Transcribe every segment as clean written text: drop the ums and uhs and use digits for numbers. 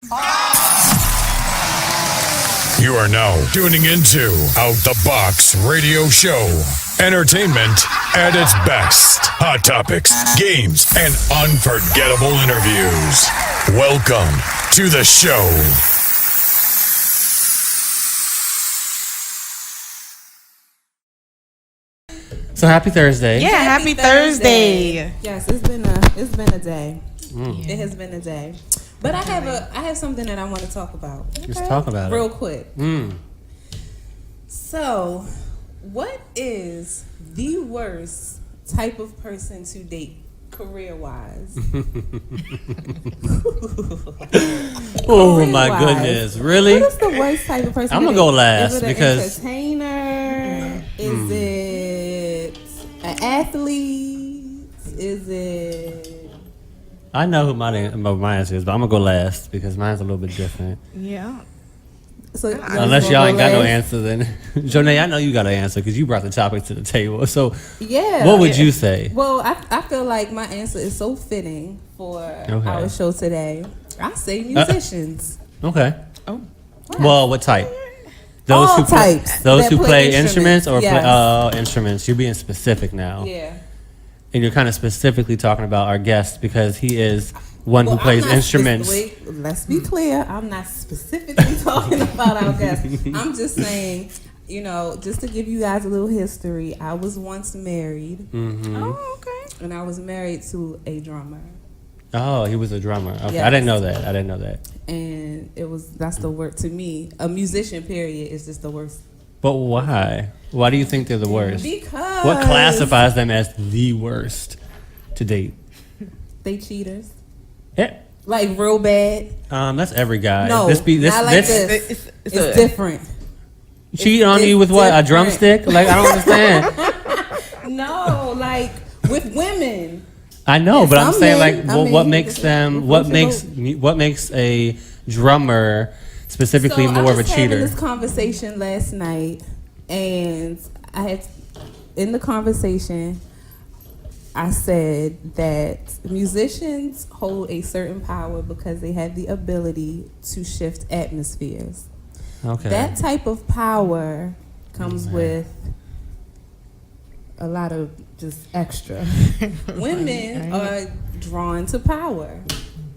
You are now tuning into Out the Box Radio Show. Entertainment at its best. Hot topics, games, and unforgettable interviews. Welcome to the show. So happy Thursday. Yeah, happy Thursday. Yes, it's been a day. It has been a day. But I have something that I want to talk about. Let's talk about real it. quick. So, what is the worst type of person to date career-wise? Oh my goodness, really? What is the worst type of person? I'm to gonna date? go last is it because an entertainer? Is it an athlete? Is it? I know who my answer is, but I'm gonna go last because mine's a little bit different. Yeah. So Unless y'all ain't got no answer, then Jonay, I know you got an answer because you brought the topic to the table. So, yeah, what would you say? Well, I feel like my answer is so fitting for our show today. I say musicians. Okay. Oh. Well, what type? All types. Those who play instruments or yes. play instruments. You're being specific now. Yeah. And you're kind of specifically talking about our guest because he is one who plays instruments. Let's be clear. I'm not specifically talking about our guest. I'm just saying, just to give you guys a little history, I was once married. Mm-hmm. Oh, okay. And I was married to a drummer. Oh, he was a drummer. Okay, Yes. I didn't know that. And that's the word to me. A musician, period, is just the worst. But why? Why do you think they're the worst? Because What classifies them as the worst to date? they cheaters. Yeah. Like real bad. That's every guy. No, this not like this. It's different. Cheat on you with what? A drumstick? Like, I don't understand. No, like with women. I know, but I'm saying men, like, what makes a drummer specifically more of a I was cheater? having this conversation last night, and in the conversation, I said that musicians hold a certain power because they have the ability to shift atmospheres. Okay. That type of power comes with a lot of just extra. Women are drawn to power.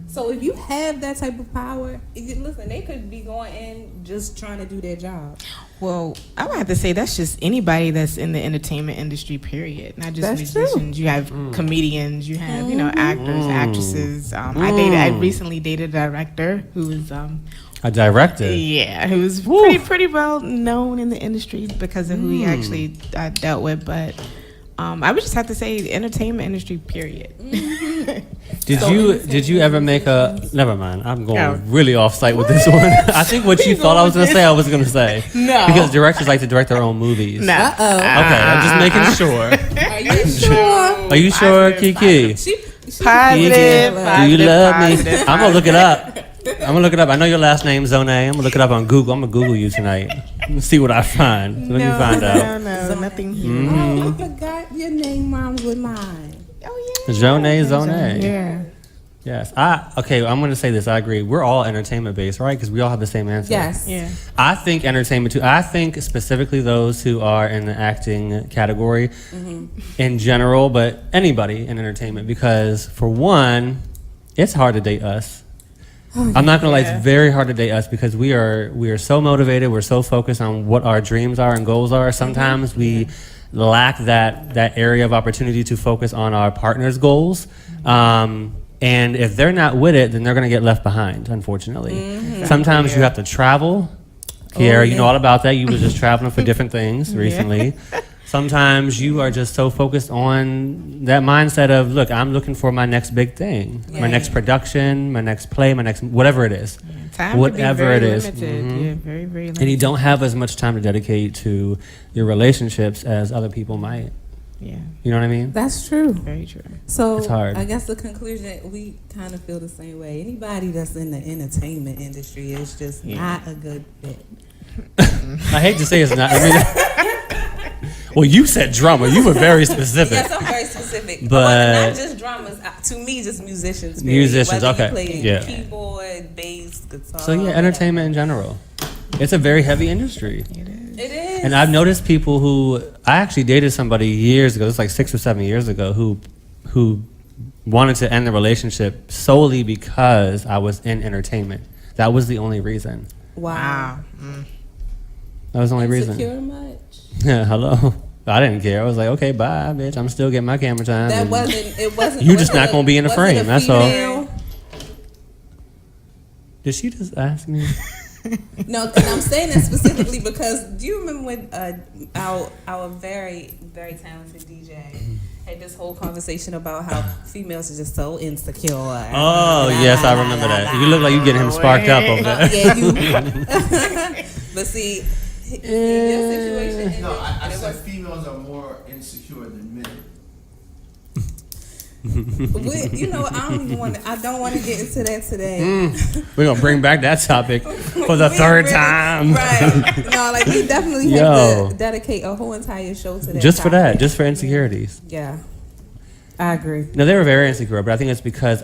So if you have that type of power, listen, they could be going in just trying to do their job. Well, I would have to say that's just anybody that's in the entertainment industry, period. Not just That's musicians. true. You have comedians, you have, actors, actresses. I recently dated a director who was a director? Yeah, who was pretty well known in the industry because of who he actually dealt with, but I would just have to say the entertainment industry, period. Did you ever make a? Never mind. I'm going really off site with this one. I think what you thought I was going to say, I was going to say. No, because directors like to direct their own movies. No. Okay, I'm just making sure. Are you sure? Are you sure, Kiki? Positive. Do you love me? I'm gonna look it up. I know your last name's Zone. I'm gonna look it up on Google. I'm gonna Google you tonight. Let's see what I find. Let me find out. No, nothing. Oh, I forgot your name rhymes with mine. Oh yeah. Zone. Yeah. Yes. I'm gonna say this. I agree. We're all entertainment based, right? Because we all have the same answer. Yes. Yeah. I think entertainment too. I think specifically those who are in the acting category in general, but anybody in entertainment, because for one, it's hard to date us. I'm not gonna lie, it's very hard to date us because we are so motivated, we're so focused on what our dreams are and goals are. Sometimes we lack that area of opportunity to focus on our partner's goals. And if they're not with it, then they're gonna get left behind, unfortunately. Sometimes you have to travel. Kiara, you know all about that. You were just traveling for different things recently. Sometimes you are just so focused on that mindset of, look, I'm looking for my next big thing, my next production, my next play, my next whatever it is. Time whatever it is. Yeah, very, very limited. And you don't have as much time to dedicate to your relationships as other people might. Yeah. You know what I mean? That's true. Very true. So it's hard. I guess the conclusion, we kind of feel the same way. Anybody that's in the entertainment industry is just not a good fit. I hate to say it's not. Well, you said drummer. You were very specific. Yes, I'm very specific. But not just drummers. To me, just musicians. Musicians, Whether okay. You play Yeah. keyboard, bass, guitar. So yeah, entertainment in general. It's a very heavy industry. It is. And I've noticed people who I actually dated somebody years ago. It's like 6 or 7 years ago who wanted to end the relationship solely because I was in entertainment. That was the only reason. Wow. That was the only reason. Insecure much? Yeah, hello. I didn't care. I was like, okay, bye, bitch. I'm still getting my camera time. That and wasn't. It wasn't. You just not gonna be in the frame. That's all. all. Did she just ask me? No, and I'm saying that specifically because do you remember when our very, very talented DJ had this whole conversation about how females are just so insecure? Oh, yes, I remember that. You look like you getting him sparked up over there. Yeah, you. But see, your situation. No, I said females are more insecure than men. You know, I don't want to get into that today. We're gonna bring back that topic for the third time. Right. No, like we definitely have to dedicate a whole entire show to that. Just topic. for that, just for insecurities. Yeah. I agree. No, they were very insecure, but I think it's because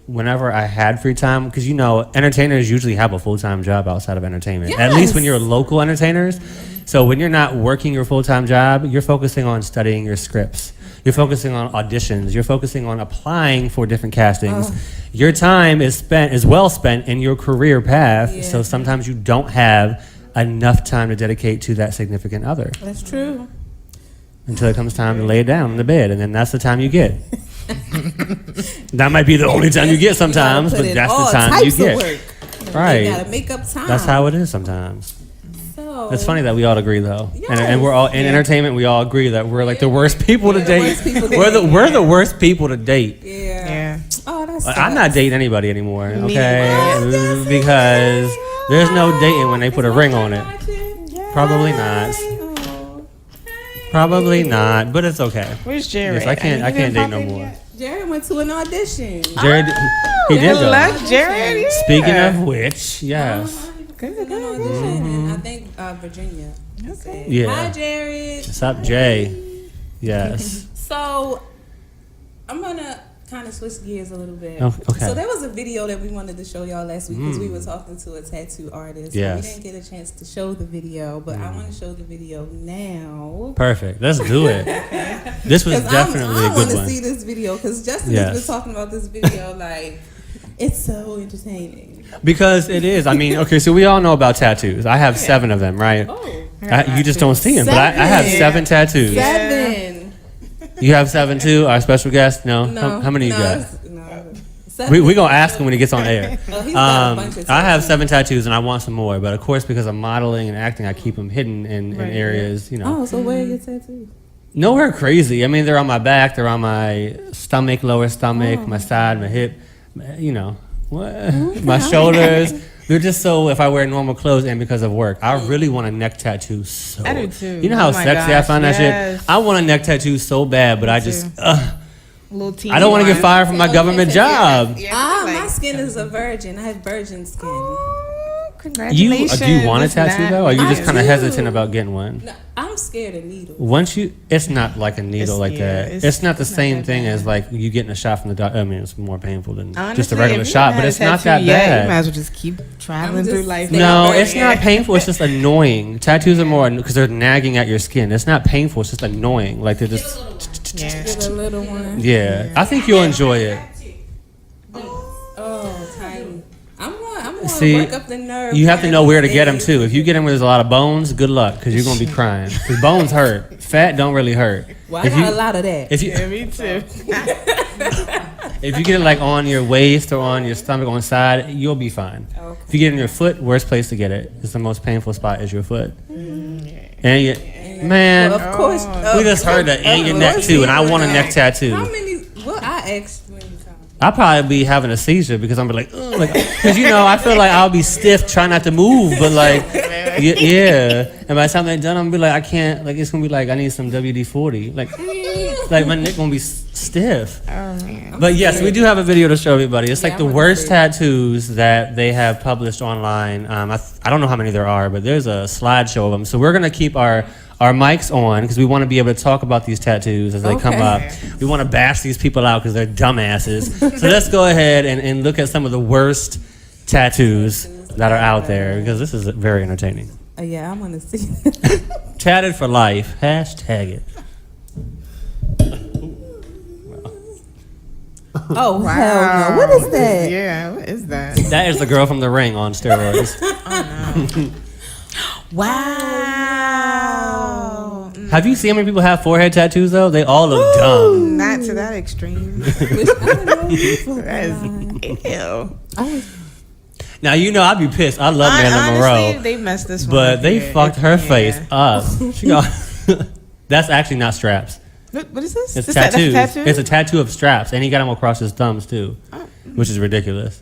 whenever I had free time, because entertainers usually have a full-time job outside of entertainment. Yes. At least when you're local entertainers. So when you're not working your full-time job, you're focusing on studying your scripts. You're focusing on auditions. You're focusing on applying for different castings. Your time is well spent in your career path. Yeah. So sometimes you don't have enough time to dedicate to that significant other. That's true. Until it comes time to lay it down in the bed, and then that's the time you get. That might be the only time you get sometimes, but that's the time you get. Right. You gotta make up time. That's how it is sometimes. So It's funny that we all agree though, Yes. and we're all in entertainment. We all agree that we're like the worst people to the date. worst people to We're the date. we're the worst people to date. Yeah. Oh, that's. I'm not dating anybody anymore, Me okay? neither. Because there's no dating when they put a ring on it. Probably not. Probably not, but it's okay. Where's Jared? Yes, I can't he didn't date pop no in more. yet? Jared went to an audition. Jared, he did Good though. luck, Jared. Yeah. Speaking of which, yes. Good, An good. audition in, I think Virginia. Okay. Yeah. Hi, Jared. What's up, Jay? Yes. So I'm gonna kind of switch gears a little bit. Oh, okay. So there was a video that we wanted to show y'all last week because we were talking to a tattoo artist. Yes. We didn't get a chance to show the video, but I want to show the video now. Perfect. Let's do it. This was definitely I a want good to one. see this video because Justin Yes. has been talking about this video like it's so entertaining. Because it is. I mean, okay, so we all know about tattoos. I have 7 of them, right? Oh, You just don't see them, but I have 7 tattoos. 7. You have 7 too? Our special guest? No? No. How many you no, got? No. 7. We going to ask him when he gets on air. Oh, he's got a bunch of I have tattoos. 7 tattoos and I want some more, but of course, because of modeling and acting, I keep them hidden in areas, Oh, so where are your tattoos? Nowhere crazy. I mean, they're on my back, they're on my stomach, lower stomach, my side, my hip, my shoulders. They're just so if I wear normal clothes and because of work. I really want a neck tattoo so. I do too. You know how Oh my sexy I gosh, find that yes. shit? I want a neck tattoo so bad, but I just, Little teeny I don't want to get one. fired from my government job. Yeah, My like- skin is a virgin. I have virgin skin. Oh, Do congratulations. you want a It's tattoo not- though? Or are you I just kind of do. hesitant about getting one? No, I'm scared of needles. Once it's not like a needle It's- like yeah, that. it's- It's not the it's not same that thing bad. as like you getting a shot from the doctor. I mean, it's more painful than just a Honestly, regular if you shot, haven't but had it's a not that tattoo yet, bad. You might as well just keep traveling I'm through just life. staying No, very- it's not painful. It's just annoying. Tattoos are more because they're nagging at your skin. It's not painful. It's just annoying. Like they're just. Yeah. Get a little one. Yeah, I think you'll enjoy it. Oh, tiny. I'm gonna See, work up the nerve. you have to know where to get them too. If you get them where there's a lot of bones, good luck because you're gonna be crying. Because bones hurt. Fat don't really hurt. Well, I If got you a lot of that. if you Yeah, me too. if you get it like on your waist or on your stomach on side, you'll be fine. Okay. If you get it in your foot, worst place to get it. It's the most painful spot is your foot. And you, man, Well, of course. we just heard that and your neck too, and I want a neck How tattoo. many? Well, I asked when you come. I'll probably be having a seizure because I'm like, ugh, like, because I feel like I'll be stiff, trying not to move, but like, yeah. And by the time they're done, I'm gonna be like, I can't, like, it's gonna be like, I need some WD-40, like my neck gonna be stiff. Oh man. But yes, we do have a video to show everybody. It's Yeah, like I the wanna worst see. tattoos that they have published online. I don't know how many there are, but there's a slideshow of them. So we're gonna keep our mics on because we want to be able to talk about these tattoos as they come up. We want to bash these people out because they're dumbasses. So let's go ahead and look at some of the worst tattoos that are out there because this is very entertaining. Yeah, I want to see. Tatted for life. Hashtag it. Oh hell no! What is that? Yeah, what is that? That is the girl from The Ring on steroids. Wow. Have you seen how many people have forehead tattoos though? They all look dumb. Not to that extreme. Which I don't know who's fucking That lying. is ew. Now you know I'd be pissed. I love Marilyn Honestly, Monroe, they messed this one but up they here. fucked her Yeah. face up. She got that's actually not straps. What is this? It's That's tattoos. a tattoo? It's a tattoo of straps, and he got them across his thumbs too, which is ridiculous.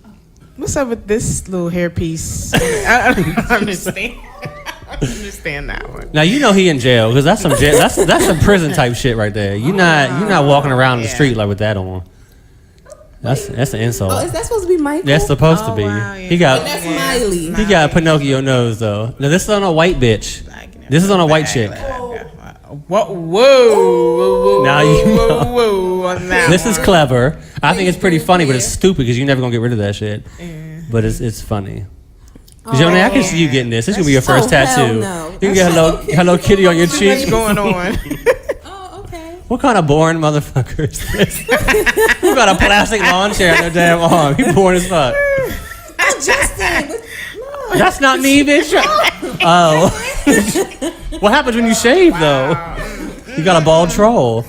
What's up with this little hairpiece? I don't understand. I don't understand that one. Now you know he in jail because that's some jail. That's some prison type shit right there. You're not walking around the Yeah. street like with that on. That's an insult. Oh, is that supposed to be Michael? That's supposed to Oh, be. wow, yeah. He got And that's Miley. he got a Pinocchio nose though. Now this is on a white bitch. This is on a white chick. Whoa, whoa, Now you know. whoa, on that This is one. clever. I think it's pretty funny, but it's stupid because you're never gonna get rid of that shit. But it's funny. Johnny, I can see you getting this. This is gonna be your first hell tattoo. no. You can get Hello Kitty on your What's cheek. going on? Oh, okay. What kind of boring motherfucker is this? Who got a plastic lawn chair on their damn arm? He boring as fuck. Justin. That's not me, bitch. Oh. What happens when you shave though? You got a bald troll.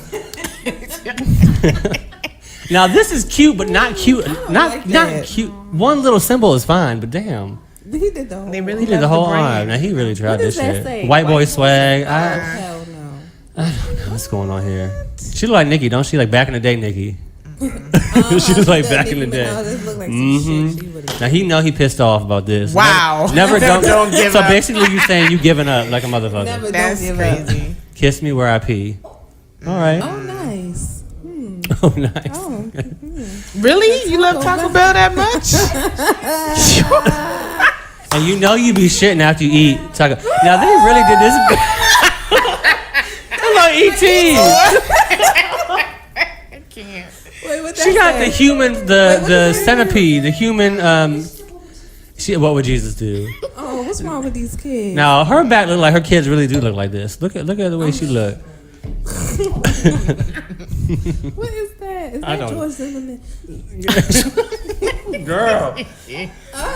Now this is cute, but not cute. Not that. cute. One little symbol is fine, but damn, He did the whole. They really he did the love whole brand. arm. Now he really tried What this does that shit. say? White boy swag. Hell no. What's going on here? She look like Nikki, don't she? Like back in the day, Nikki. She was like back in the day. This look like some shit she would've- Now he know he pissed off about this. Wow. Never Don't give so up. basically you saying you giving up like a motherfucker. Never That's don't give up. crazy. Kiss me where I pee. All right. Oh, nice. Oh, nice. Oh. Really? You love Taco Bell that much? And you know you be shitting after you eat taco. Now they really did this. Hello, E.T. I can't. Wait, what She that got the say? human, the centipede, the human. What would Jesus do? Oh, what's wrong with these kids? Now her back look like her kids really do look like this. Look at the way she look. What is that? Is I that don't- George Zimmerman? Girl.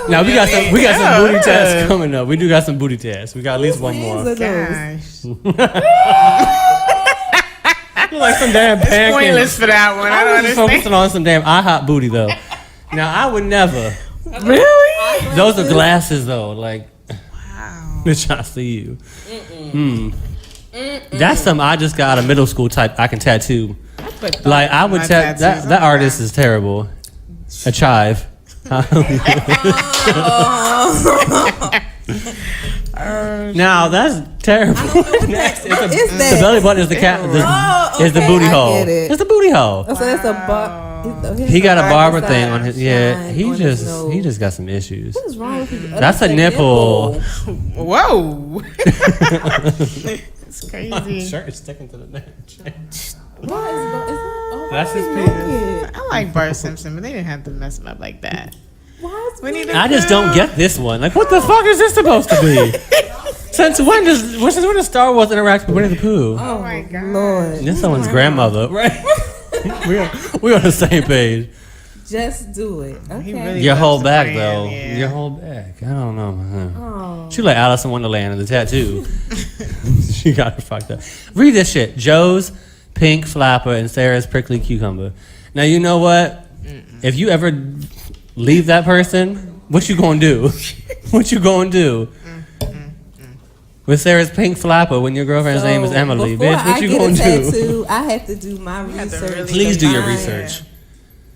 Now we got some booty tests coming up. We do got some booty tests. We got at least one Hands more. are those? Gosh. Look like some damn pancakes. Pointless for that one. I I don't was just understand. focusing on some damn IHOP booty though. Now I would never. Really? Those are glasses though. Like, Wow. bitch, I see you. That's something I just got out of middle school type. I can tattoo. Like I would My that tattoos, that oh, artist is terrible. A chive. Now that's terrible. Next, What is the that? belly button is the cat. Oh, Is the okay, booty I hole? get it. It's the booty hole. Oh, so that's a bar. He got a barber thing on his. shine Yeah, he on his just nose. got some issues. What is wrong with you? That's a nipple. Whoa. It's crazy. Shirt is sticking to the neck. Why is that? That's his penis. I like Bart Simpson, but they didn't have to mess him up like that. Why is We need I just don't get this one. Like, what the fuck is this supposed to be? Since when does Star Wars interact with Winnie the Pooh? Oh my God. Lord. This is someone's grandmother, right? we on the same page. Just do it. He Okay. really Your loves whole the back brand, though. yeah. Your whole back. I don't know. Man. Oh. She like Alice in Wonderland in the tattoo. She got her fucked up. Read this shit. Joe's pink flapper and Sarah's prickly cucumber. Now you know what? If you ever leave that person, what you gonna do? What you gonna do? With Sarah's pink flapper when your girlfriend's name is Emily, before bitch, what I you get gonna a do? tattoo, I have to do my have to research. really Please do your Mine. research.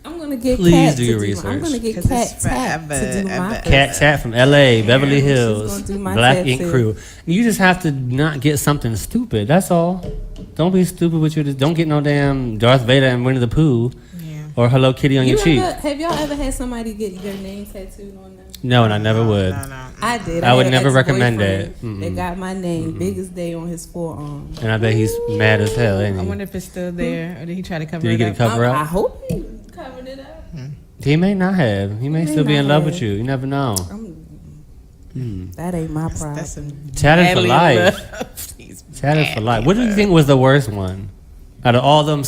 I'm gonna get Please Kat do to your I'm research. gonna get 'Cause Cat it's Tap to forever, do my ever. Cat Tat from LA, Beverly Hills, gonna do my Black tattoo. Ink Crew. You just have to not get something stupid. That's all. Don't be stupid with your. Don't get no damn Darth Vader and Winnie the Pooh. Yeah. Or Hello Kitty on your cheek. Have y'all ever had somebody get their name tattooed on them? No, and I never would. No. I did. I would had an never recommend ex-boyfriend that. That got my name, biggest day on his forearm. And I bet he's mad as hell, ain't I he? wonder if it's still there, or did he try to cover Did he it get up? it covered I up? hope he covered it up. He may not have. He may may still be in not love have. with you. You never know. That ain't my problem. That's some Tatted for madly in life. love. He's Tatted for madly life. in What do you love. think was the worst one? Out of all them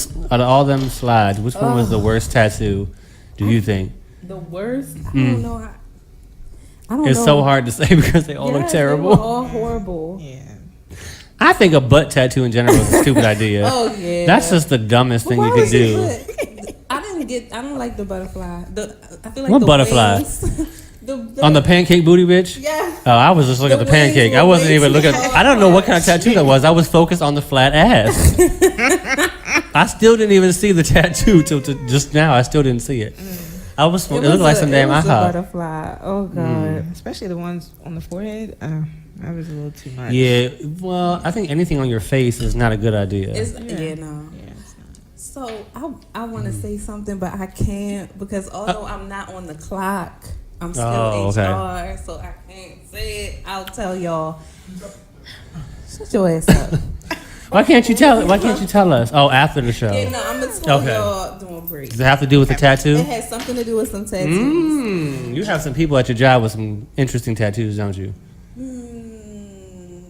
slides, which one was the worst tattoo? Do you think? The worst? I don't know. I don't It's know. so hard to say because they all look Yes, they terrible. were all horrible. Yeah. I think a butt tattoo in general is a stupid idea. Oh yeah. That's just the dumbest thing Why you could would do. I don't like the butterfly. I feel like What the butterfly? wings- On the pancake booty, bitch? Yeah. Oh, I was just looking at The the pancake. wings I were wasn't way even too looking. hard. I don't know what kind of tattoo that was. I was focused on the flat ass. I still didn't even see the tattoo till just now. I still didn't see it. It looked like some damn It was a IHOP. butterfly. Oh god. Especially the ones on the forehead. That was a little too much. Yeah, well, I think anything on your face is not a good idea. It's, Yeah. no. Yeah, it's not. So I want to say something, but I can't because although I'm not on the clock, I'm still Oh, okay. HR, so I can't say it. I'll tell y'all. Shut your ass up. Why can't you tell? Why can't you tell us? Oh, after the show. Yeah, no, I'm gonna tell Okay. y'all during break. Does it have to do with the tattoo? It has something to do with some tattoos. You have some people at your job with some interesting tattoos, don't you?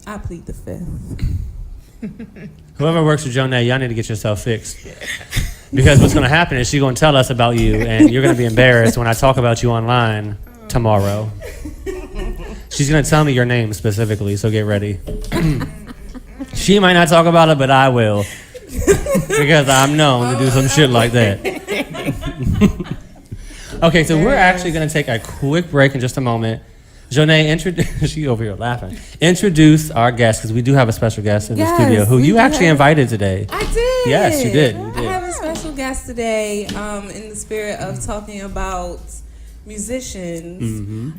I plead the fifth. Whoever works with Jonay, y'all need to get yourself fixed. Because what's going to happen is she's going to tell us about you, and you're going to be embarrassed when I talk about you online tomorrow. She's going to tell me your name specifically, so get ready. She might not talk about it, but I will. Because I'm known to do some shit like that. Okay, so we're actually going to take a quick break in just a moment. Jonay, she over here laughing. Introduce our guest, because we do have a special guest in the Yes, studio who we you do actually have- invited today. I did. Yes, you did. You I did. have a special guest today in the spirit of talking about musicians.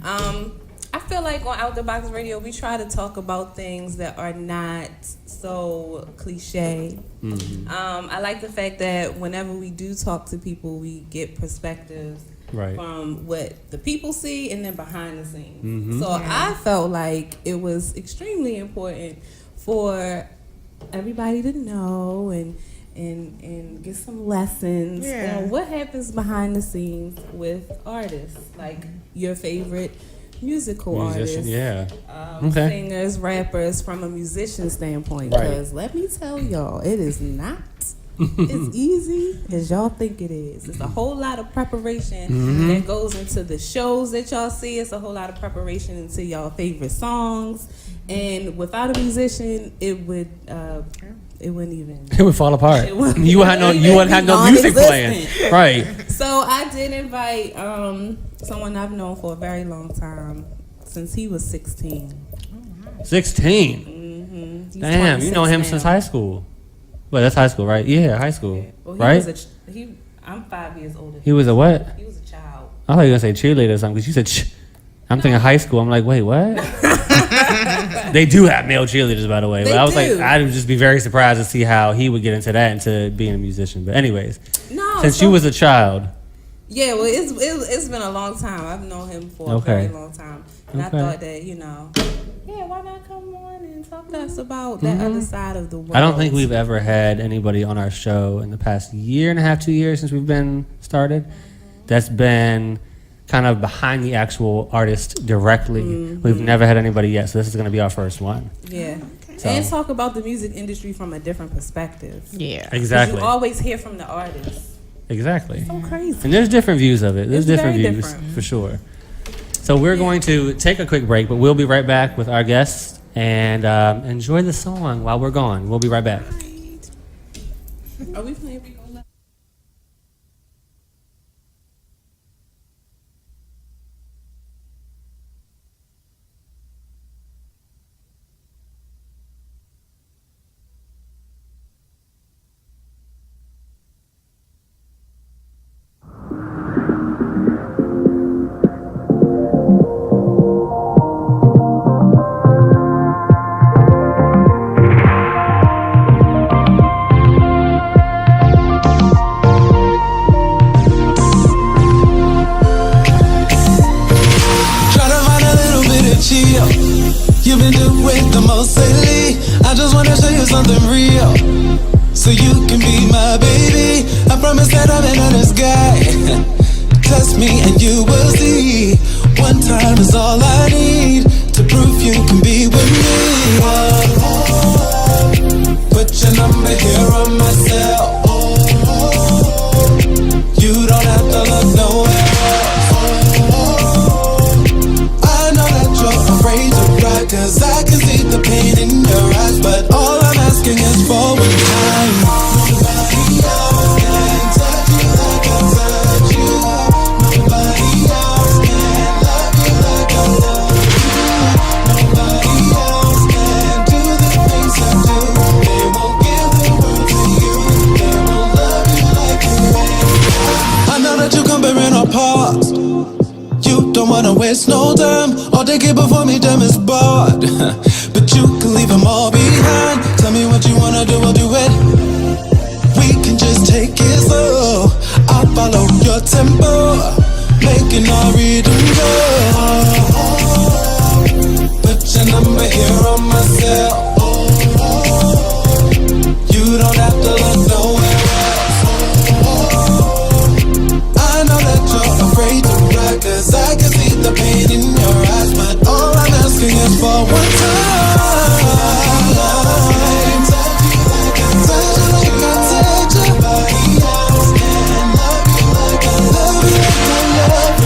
I feel like on Out the Box Radio, we try to talk about things that are not so cliche. I like the fact that whenever we do talk to people, we get perspectives Right. from what the people see and then behind the scenes. So I felt like it was extremely important for everybody to know and get some lessons Yeah. on what happens behind the scenes with artists, like your favorite musical artists, yeah. Okay. singers, rappers, from a musician standpoint. Right. Because let me tell y'all, it is not as easy as y'all think it is. It's a whole lot of preparation that goes into the shows that y'all see. It's a whole lot of preparation into y'all favorite songs. And without a musician, it wouldn't even. It would fall apart. It would- You wouldn't have no music playing. non-existent. Right. So I did invite someone I've known for a very long time, since he was 16. 16. He's Damn, you know 26 him now. since high school. Well, that's high school, right? Yeah, high school. Well, right? I'm 5 years older. He was a what? He was a child. I thought you were going to say cheerleader or something because you said I'm thinking high school. I'm like, wait, what? They do have male cheerleaders, by the way. But They I was do. like, I'd just be very surprised to see how he would get into that, into being a musician. But anyways, No, since so- you was a child. Yeah, well, it's been a long time. I've known him for a Okay. very long time, and I Okay. thought that yeah, why not come on and talk to us about that other side of the world? I don't think we've ever had anybody on our show in the past year and a half, 2 years since we've been started that's been kind of behind the actual artist directly. We've never had anybody yet, so this is going to be our first one. Yeah, So- and talk about the music industry from a different perspective. Yeah. 'Cause Exactly. you always hear from the artists. Exactly. So crazy. And there's different views of it. There's It's different very views, different. for sure. So we're going to take a quick break, but we'll be right back with our guests and enjoy the song while we're gone. We'll be right back. Are we playing? We Gon' Love? real. You've been doing the most lately. I just wanna show you something real, so you can be my baby. I promise that I'm an honest guy. Test me and you will see. One time is all I need to prove you can be with me. Put your number here on my cell. You don't have to look nowhere else. I know that you're afraid to cry, 'cause I can see the pain in your eyes. But all I'm asking is for one time. Nobody else can touch you like I touch you. Nobody else can love you like I love you. Nobody else can do the things I do. They won't give the world to you. They won't love you like you will. I know that you comparing our past. You don't wanna waste no time. All they keep before me, them is bored. But you can leave them all behind. Tell me what you wanna do, we'll do it. We can just take it slow. I'll follow your tempo, making our rhythm go. Put your number here on my cell. You don't have to look nowhere else. I know that you're afraid to cry, 'cause I can see the pain in your eyes. But all I'm asking is for one time. Touch you like I touch you. Nobody else can love you like I love you.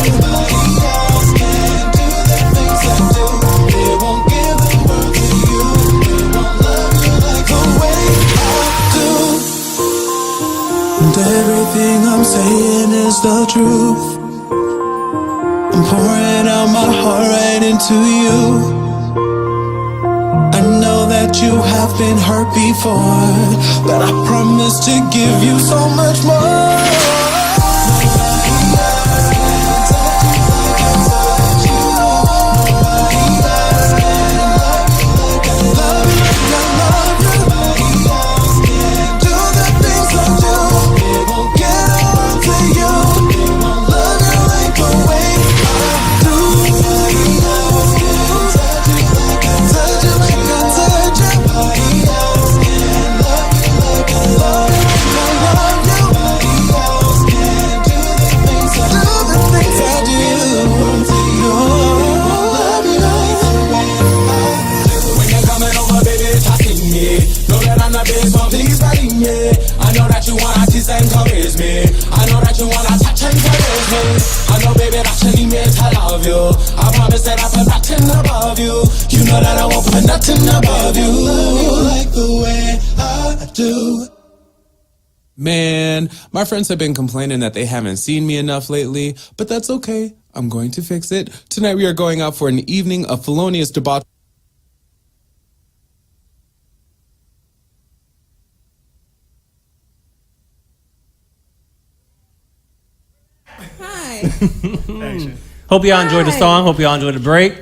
Nobody else can do the things I do. They won't give the world to you. They won't love you like the way I do. And everything I'm saying is the truth. I'm pouring out my heart right into you. I know that you have been hurt before, but I promise to give you so much more. I promise that I put nothing above you. You know that I won't put nothing above you. Love you like the way I do. Man, my friends have been complaining that they haven't seen me enough lately, but that's okay. I'm going to fix it. Tonight we are going out for an evening of felonious debauchery. Hi. Hope y'all enjoyed the song. Hope y'all enjoyed the break.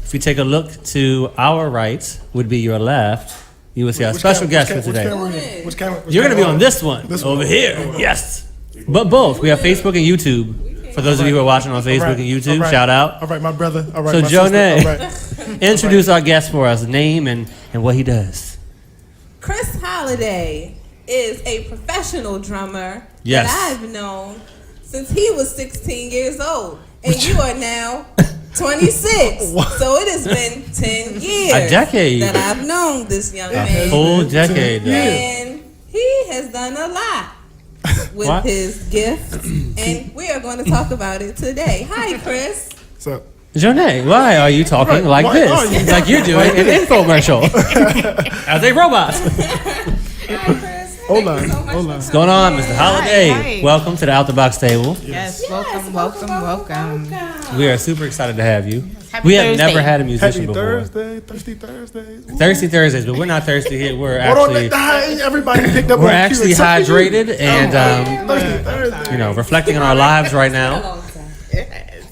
If you take a look to our right, would be your left, you will see our special guest for today. Which camera? You're going to be on this one over here. Yes. But both. We have Facebook and YouTube. For those of you who are watching on Facebook and YouTube, shout out. All right, my brother. All right, so my Jonay, sister. introduce our guest for us, name and what he does. Chris Holliday is a professional drummer Yes. that I've known since he was 16 years old. And you are now 26. So it has been 10 years. A decade. That I've known this young man. A full decade. And he has done a lot with What? his gifts. And we are going to talk about it today. Hi, Chris. What's up? Jonay, why are you talking like Why this? are you- Like you're doing an infomercial as a robot. Hi, Chris. Hold Thank you on, so much hold for on. What's going on, Mr. Holiday? Hi. Welcome to the Out the Box table. Yes, welcome. We are super excited to have you. Happy We have Thursday. never had a musician Happy before. Thursday, Thirsty Thursdays. Thirsty Thursdays, but we're not thirsty here. We're Hold on, actually everybody picked up we're on actually cue except for you. hydrated and Thirsty Thursday. you know, reflecting on our lives right now.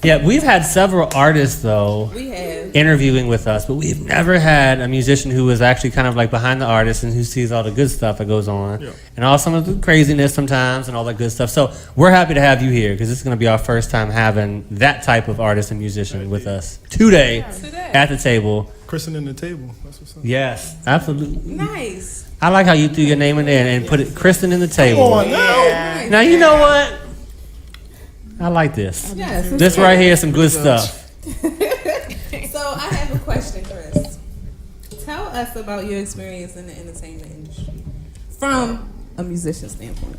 Yeah, we've had several artists though We have. interviewing with us, but we've never had a musician who is actually kind of like behind the artist and who sees all the good stuff that goes on and all some of the craziness sometimes and all that good stuff. So we're happy to have you here because this is going to be our first time having that type of artist and musician with us today. at the table. Christening the table. That's what's up. Yes, absolutely. Nice. I like how you threw your name in there and put it Kristen in the table. Come on now. Now you know what? I like this. Yes. This right here is some good stuff. So I have a question, Chris. Tell us about your experience in the entertainment industry from a musician standpoint.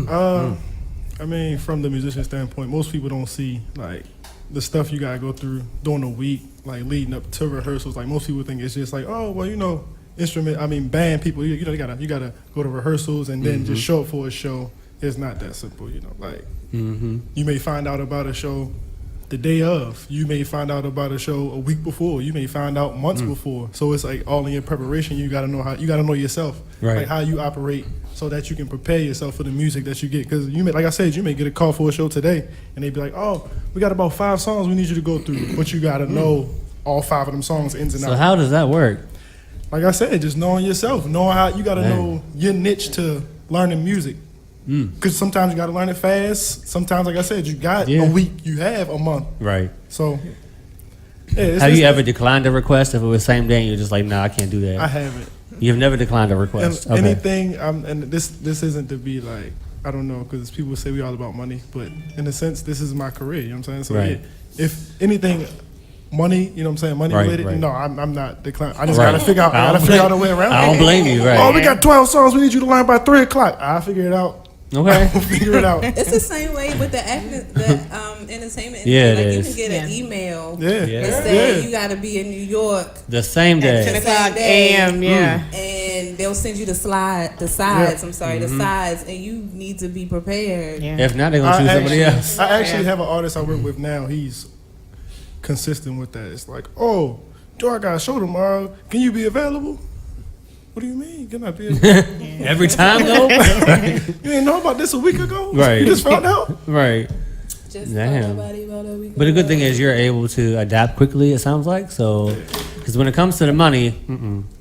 I mean, from the musician standpoint, most people don't see like the stuff you gotta go through during the week, like leading up to rehearsals. Like most people think it's just like, oh well, band people, you gotta go to rehearsals and then just show up for a show. It's not that simple, like you may find out about a show the day of, you may find out about a show a week before, you may find out months before. So it's like all in your preparation. You gotta know yourself, right? Like how you operate, so that you can prepare yourself for the music that you get. Because like I said, you may get a call for a show today, and they be like, "Oh, we got about 5 songs we need you to go through," but you gotta know all 5 of them songs ins and out. So how does that work? Like I said, just knowing yourself, knowing how you gotta know your niche to learning music. Because sometimes you gotta learn it fast. Sometimes, like I said, you got a week, you have a month. Right. So, have you ever declined a request if it was same day and you're just like, nah, I can't do that? I haven't. You've never declined a request. And anything, and this isn't to be like, I don't know, because people say we all about money, but in a sense, this is my career. You know what I'm saying? So right. If anything, money, you know what I'm saying, money related, right. No, I'm not declining. I just gotta figure out a way around it. I don't blame you. Right. Oh, we got 12 songs we need you to learn by 3 o'clock. I'll figure it out. Okay. Figure it out. It's the same way with the entertainment industry. Yeah, like it you is. can get an email that say you got to be in New York the same day. 10 o'clock a.m. Yeah. And they'll send you the sides. The sides, and you need to be prepared. Yeah. If not, they're gonna choose somebody else. I actually have an artist I work with now. He's consistent with that. It's like, oh, Joe, I got a show tomorrow. Can you be available? What do you mean? Can I be available? Every time though? You ain't know about this a week ago? Right. You just found out? Right. Just Damn. nobody about a week But the good ago. thing is you're able to adapt quickly, it sounds like. So, because when it comes to the money,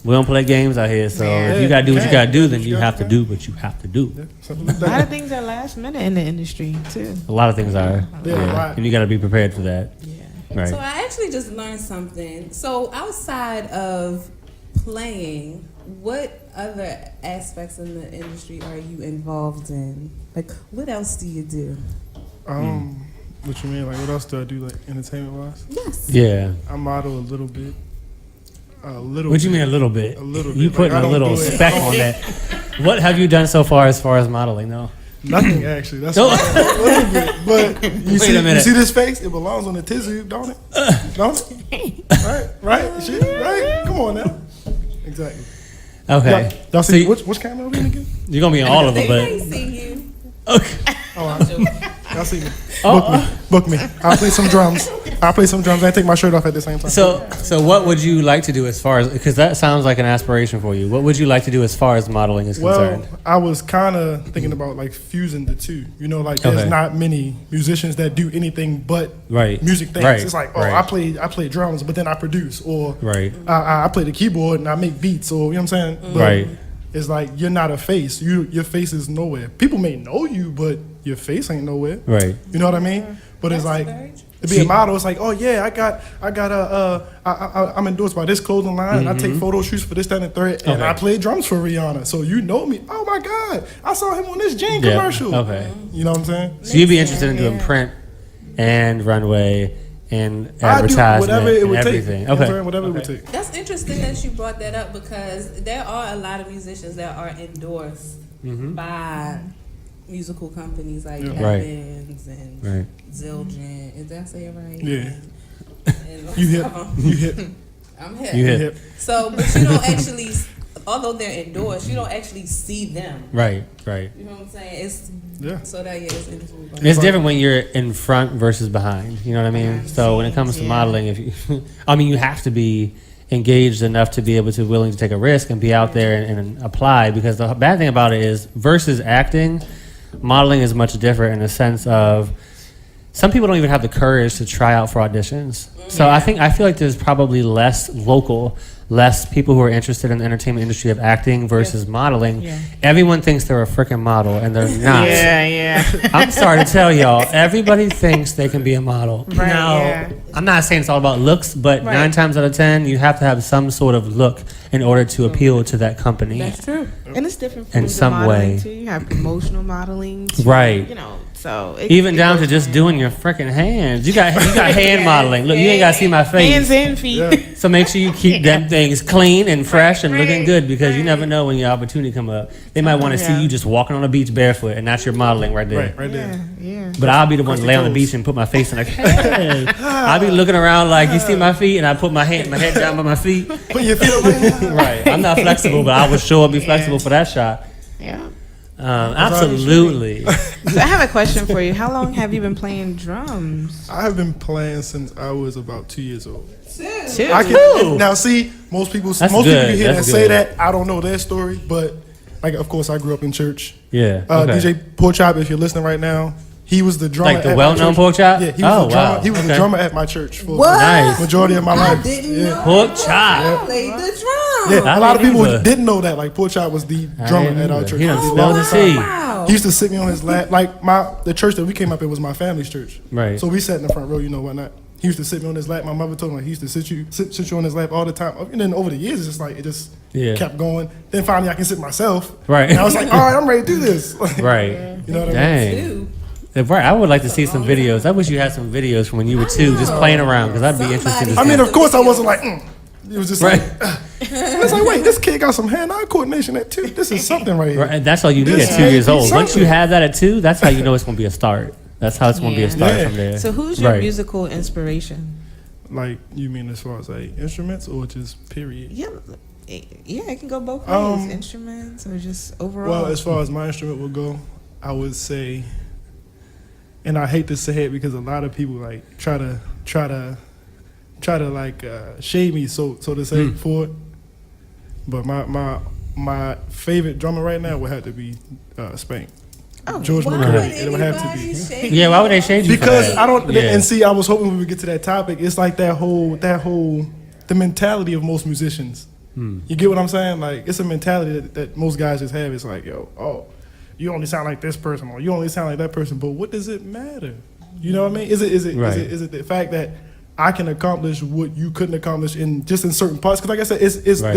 we don't play games out here. So if you got to do what you got to do, then you have to do what you have to do. Something like A lot of that. things are last minute in the industry too. A lot of things are. Yeah, right. And you got to be prepared for that. Yeah. Right. So I actually just learned something. So outside of playing, what other aspects in the industry are you involved in? Like, what else do you do? What you mean? Like, what else do I do, like, entertainment-wise? Yes. Yeah. I model a little bit. What you mean a little bit? A little You bit. putting Like, I a don't little do it. spec on that. What have you done so far as modeling, though? Nothing, actually. That's Oh. a little bit. But you Wait a minute. see this face? It belongs on the tizzy, don't it? Don't it? Right? Shit, right? Come on now. Exactly. Okay. Y'all So see, which camera are we in again? you're going to be in all of them, They ain't but. seen you. Okay. Oh, all right. Y'all see me. Book me. I'll play some drums. I take my shirt off at the same time. So what would you like to do as far as, because that sounds like an aspiration for you. What would you like to do as far as modeling is concerned? Well, I was kind of thinking about like fusing the two. You know, like there's Okay. not many musicians that do anything but Right. music things. Right. It's like, oh, Right. I play drums, but then I produce, or Right. I play the keyboard and I make beats, or you know what I'm saying? But Right. It's like you're not a face. Your face is nowhere. People may know you, but your face ain't nowhere. Right. You know what I mean? But it's like very true. to be a model. It's like, oh yeah, I'm endorsed by this clothing line, and I take photo shoots for this, that, and the third, and Okay. I play drums for Rihanna. So you know me. Oh my God, I saw him on this jean Yeah. commercial. Okay. You know what I'm saying? So you'd be interested in doing print and runway and I do advertisement whatever it would and take. everything. You know what I'm Okay. saying? Whatever it would take. That's interesting that you brought that up because there are a lot of musicians that are endorsed by musical companies like Yeah. Right. Evans and Right. Zildjian. Did I say it right? Yeah. And You hip. You hip. I'm hip. You You hit. hip. So, but you don't actually, although they're endorsed, you don't actually see them. Right. Right. You know what I'm saying? It's Yeah. so that it's interesting. It's different when you're in front versus behind. You know what I mean? So when it comes to modeling, if you, I mean, you have to be engaged enough to be able to willing to take a risk and be out there and apply. Because the bad thing about it is versus acting, modeling is much different in the sense of some people don't even have the courage to try out for auditions. So I feel like there's probably less people who are interested in the entertainment industry of acting versus modeling. Yeah. Everyone thinks they're a freaking model and they're not. Yeah. I'm sorry to tell y'all, everybody thinks they can be a model. Right, Now, yeah. I'm not saying it's all about looks, but Right. 9 times out of 10, you have to have some sort of look in order to appeal to that company. That's true. And it's different In forms some of modeling way. too. You have promotional modeling, too, Right. You know, so it, Even it down to goes just from doing your freaking hands. You got hand modeling. Look, you ain't got to see my face. hands and feet. So make sure you keep them things clean and fresh and looking Right, good, because you right. never know when your opportunity come up. They might want to see Yeah. you just walking on the beach barefoot, and that's your modeling right there. Right, right there. Yeah. But I'll be the one to Cross lay your on the toes. beach and put my face in like, hey. I'll be looking around like, you see my feet, and I put my head down by my feet. Put your feet up. Right. I'm not flexible, but I will sure be flexible for that shot. Yeah. Absolutely. So I have a question for you. How long have you been playing drums? I have been playing since I was about 2 years old. Two. I can now see most people. That's Most good. people hear That's that say good. that. I don't know their story, but like, of course, I grew up in church. Yeah. Okay. DJ Pork Chop, if you're listening right now, he was the drummer. Like the at my well-known church. Pork Chop? Yeah, he was Oh, the drummer. wow. He was the Okay. drummer at my church for What? Nice. majority of my I life. didn't Yeah. know. Pork chop. Played the drum. Yeah, I a lot of didn't people either. didn't know that. Like Pork Chop was the I drummer didn't at our either. church. He done for the spilled the longest tea. time. Wow. He used to sit me on his lap. Like the church that we came up in was my family's church. Right. So we sat in the front row, whatnot. He used to sit me on his lap. My mother told me like, he used to sit you on his lap all the time. And then over the years, it's just like it just Yeah. kept going. Then finally, I can sit myself. Right. And I was like, all right, I'm ready to do this. Right. You know what I mean? Dang. Right, I would like to see some videos. I wish you had some videos from when you were 2, just playing around, because I'd be interested to see. I mean, of course, I wasn't like. It was just Right. like. It's like, wait, this kid got some hand-eye coordination at 2. This is something right here. Right, and that's all you need This at 2 may years be old. Once you something. have that at 2, that's how you know it's going to be a start. That's how it's going to be a Yeah. start Yeah. from there. So who's your Right. musical inspiration? Like, you mean as far as like instruments or just period? Yeah, it can go both ways. Um, Instruments or just overall. Well, as far as my instrument will go, I would say, and I hate to say it because a lot of people like try to like shade me, so to say, for it. But my favorite drummer right now would have to be Spank. George Why McCurdy. would It would have to be. anybody shake Yeah, why would they shade you for Because that? I don't Yeah. and see I was hoping we would get to that topic. It's like that whole the mentality of most musicians. You get what I'm saying? Like it's a mentality that most guys just have. It's like, you only sound like this person or you only sound like that person, but what does it matter? You know what I mean? Is it the fact that I can accomplish what you couldn't accomplish in certain parts? Because like I said, it's Right.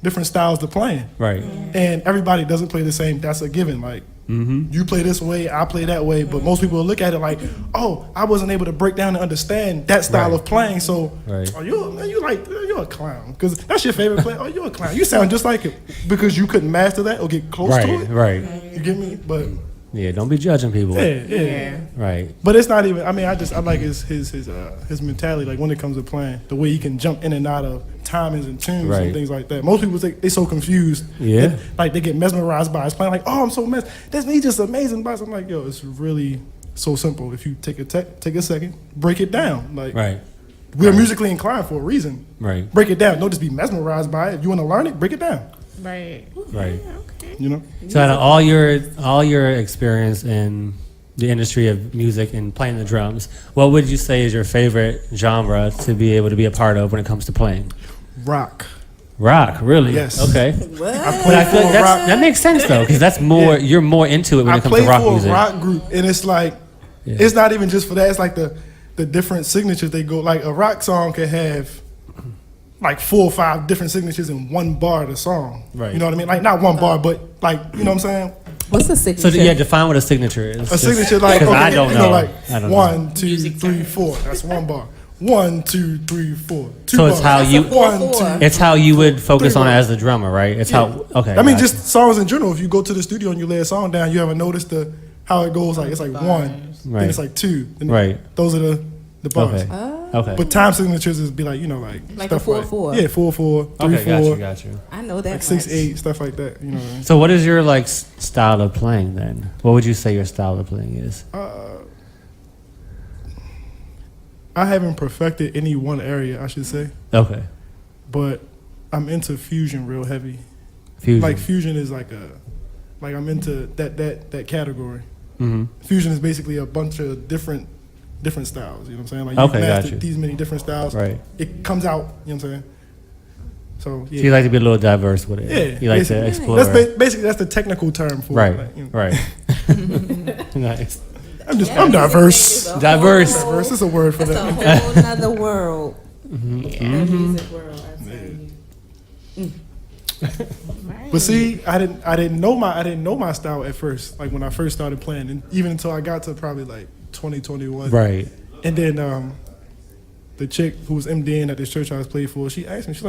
different styles to playing. Right. And everybody doesn't play the same. That's a given. Like you play this way, I play that way. But most people will look at it like, oh, I wasn't able to break down and understand that style Right. of playing. So, Right. you're a clown because that's your favorite player. Oh, you're a clown. You sound just like it because you couldn't master that or get close to Right. it. Right. You get me? But Yeah, don't be judging people. yeah. Right. But it's not even. I mean, I like his mentality. Like when it comes to playing, the way he can jump in and out of timings and tunes Right. and things like that. Most people they so confused. Yeah. Like they get mesmerized by his playing. Like, oh, I'm so he's just amazing. But I'm like, yo, it's really so simple. If you take a second, break it down. Like Right. we're musically inclined for a reason. Right. Break it down. Don't just be mesmerized by it. If you want to learn it, break it down. right. Right. You know. So out of all your experience in the industry of music and playing the drums, what would you say is your favorite genre to be able to be a part of when it comes to playing? Rock. Rock, really? Yes. Okay. I But play I feel for like a rock. that makes sense though, because that's more you're more into it when I it comes play to rock for music. a rock group, and it's like Yeah. it's not even just for that. It's like the different signatures they go. Like a rock song can have like 4 or 5 different signatures in one bar of the song. Right. You know what I mean? Like not one bar, but like you know what I'm saying? What's the So signature? yeah, define what a signature is. A signature like because okay, I don't you know. like I don't know. 1, 2, 3, 4. That's one bar. 1, 2, 3, 4. Two So it's bars. how you- One, Four. two. It's how you would focus Three on it bars. as the drummer, right? It's how okay. I mean, gotcha. just songs in general. If you go to the studio and you lay a song down, you haven't noticed how it goes. Like it's like 1, Right. then it's like 2. Then Right. Those are the bars. Okay. Okay. But time signatures is be like Like stuff a 4/4. Yeah, 4/4, 3/4, Okay, got you. I know that. like 6/8, much. stuff like that. You know what I mean? So what is your like style of playing then? What would you say your style of playing is? I haven't perfected any one area, I should say, Okay. but I'm into fusion real heavy. Fusion. Like fusion is like I'm into that category. Mhm. Fusion is basically a bunch of different different styles. You know what I'm saying? Like Okay, you've got mastered you. these many different styles. Right. It comes out. You know what I'm saying? So yeah. So you like to be a little diverse with it. Yeah, You like to basically. explore. Basically that's the technical term for Right. it. Like, you know. Right. Nice. I'm diverse. Diverse. Diverse is a word for That's that. a whole nother world. Mm-hmm. The music world, I tell you. But see, I didn't know my style at first. Like when I first started playing, and even until I got to probably like 2021. Right. And then the chick who was MDing at this church I was played for, she asked me, she's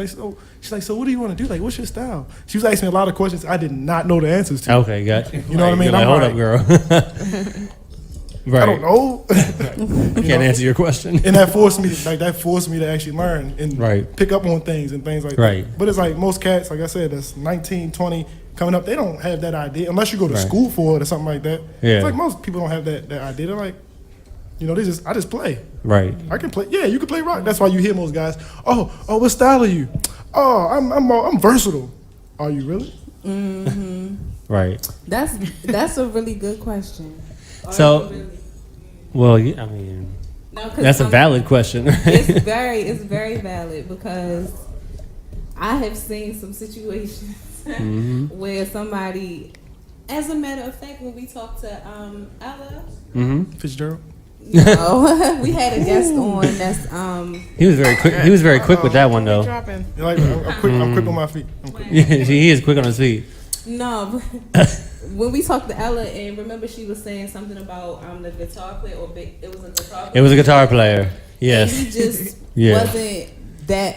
like, so what do you want to do? Like, what's your style? She was asking me a lot of questions I did not know the answers to. Okay, got you. You know what I mean? You're like, I'm hold like, up, girl. Right. I don't know. Can't answer your question. And that forced me to actually learn and Right. pick up on things and things like Right. that. But it's like most cats, like I said, that's 19, 20 coming up, they don't have that idea unless you go to Right. school for it or something like that. Yeah. It's like most people don't have that idea. They're like, you know, I just play. Right. I can play. Yeah, you can play rock. That's why you hear most guys. Oh, what style are you? Oh, I'm versatile. Are you really? Right. That's a really good question. So, well, yeah, I mean, No, 'cause that's a valid question. it's very valid because I have seen some situations where somebody, as a matter of fact, when we talked to Ella, Fitzgerald. no, we had a guest on that's He was very quick. He was very quick with that one, though. Dropping. You're like, I'm quick on my feet. I'm quick. Yeah, he is quick on his feet. no. When we talked to Ella, and remember she was saying something about the guitar player, it was a guitar player. It was a guitar player. And Yes. he just Yeah.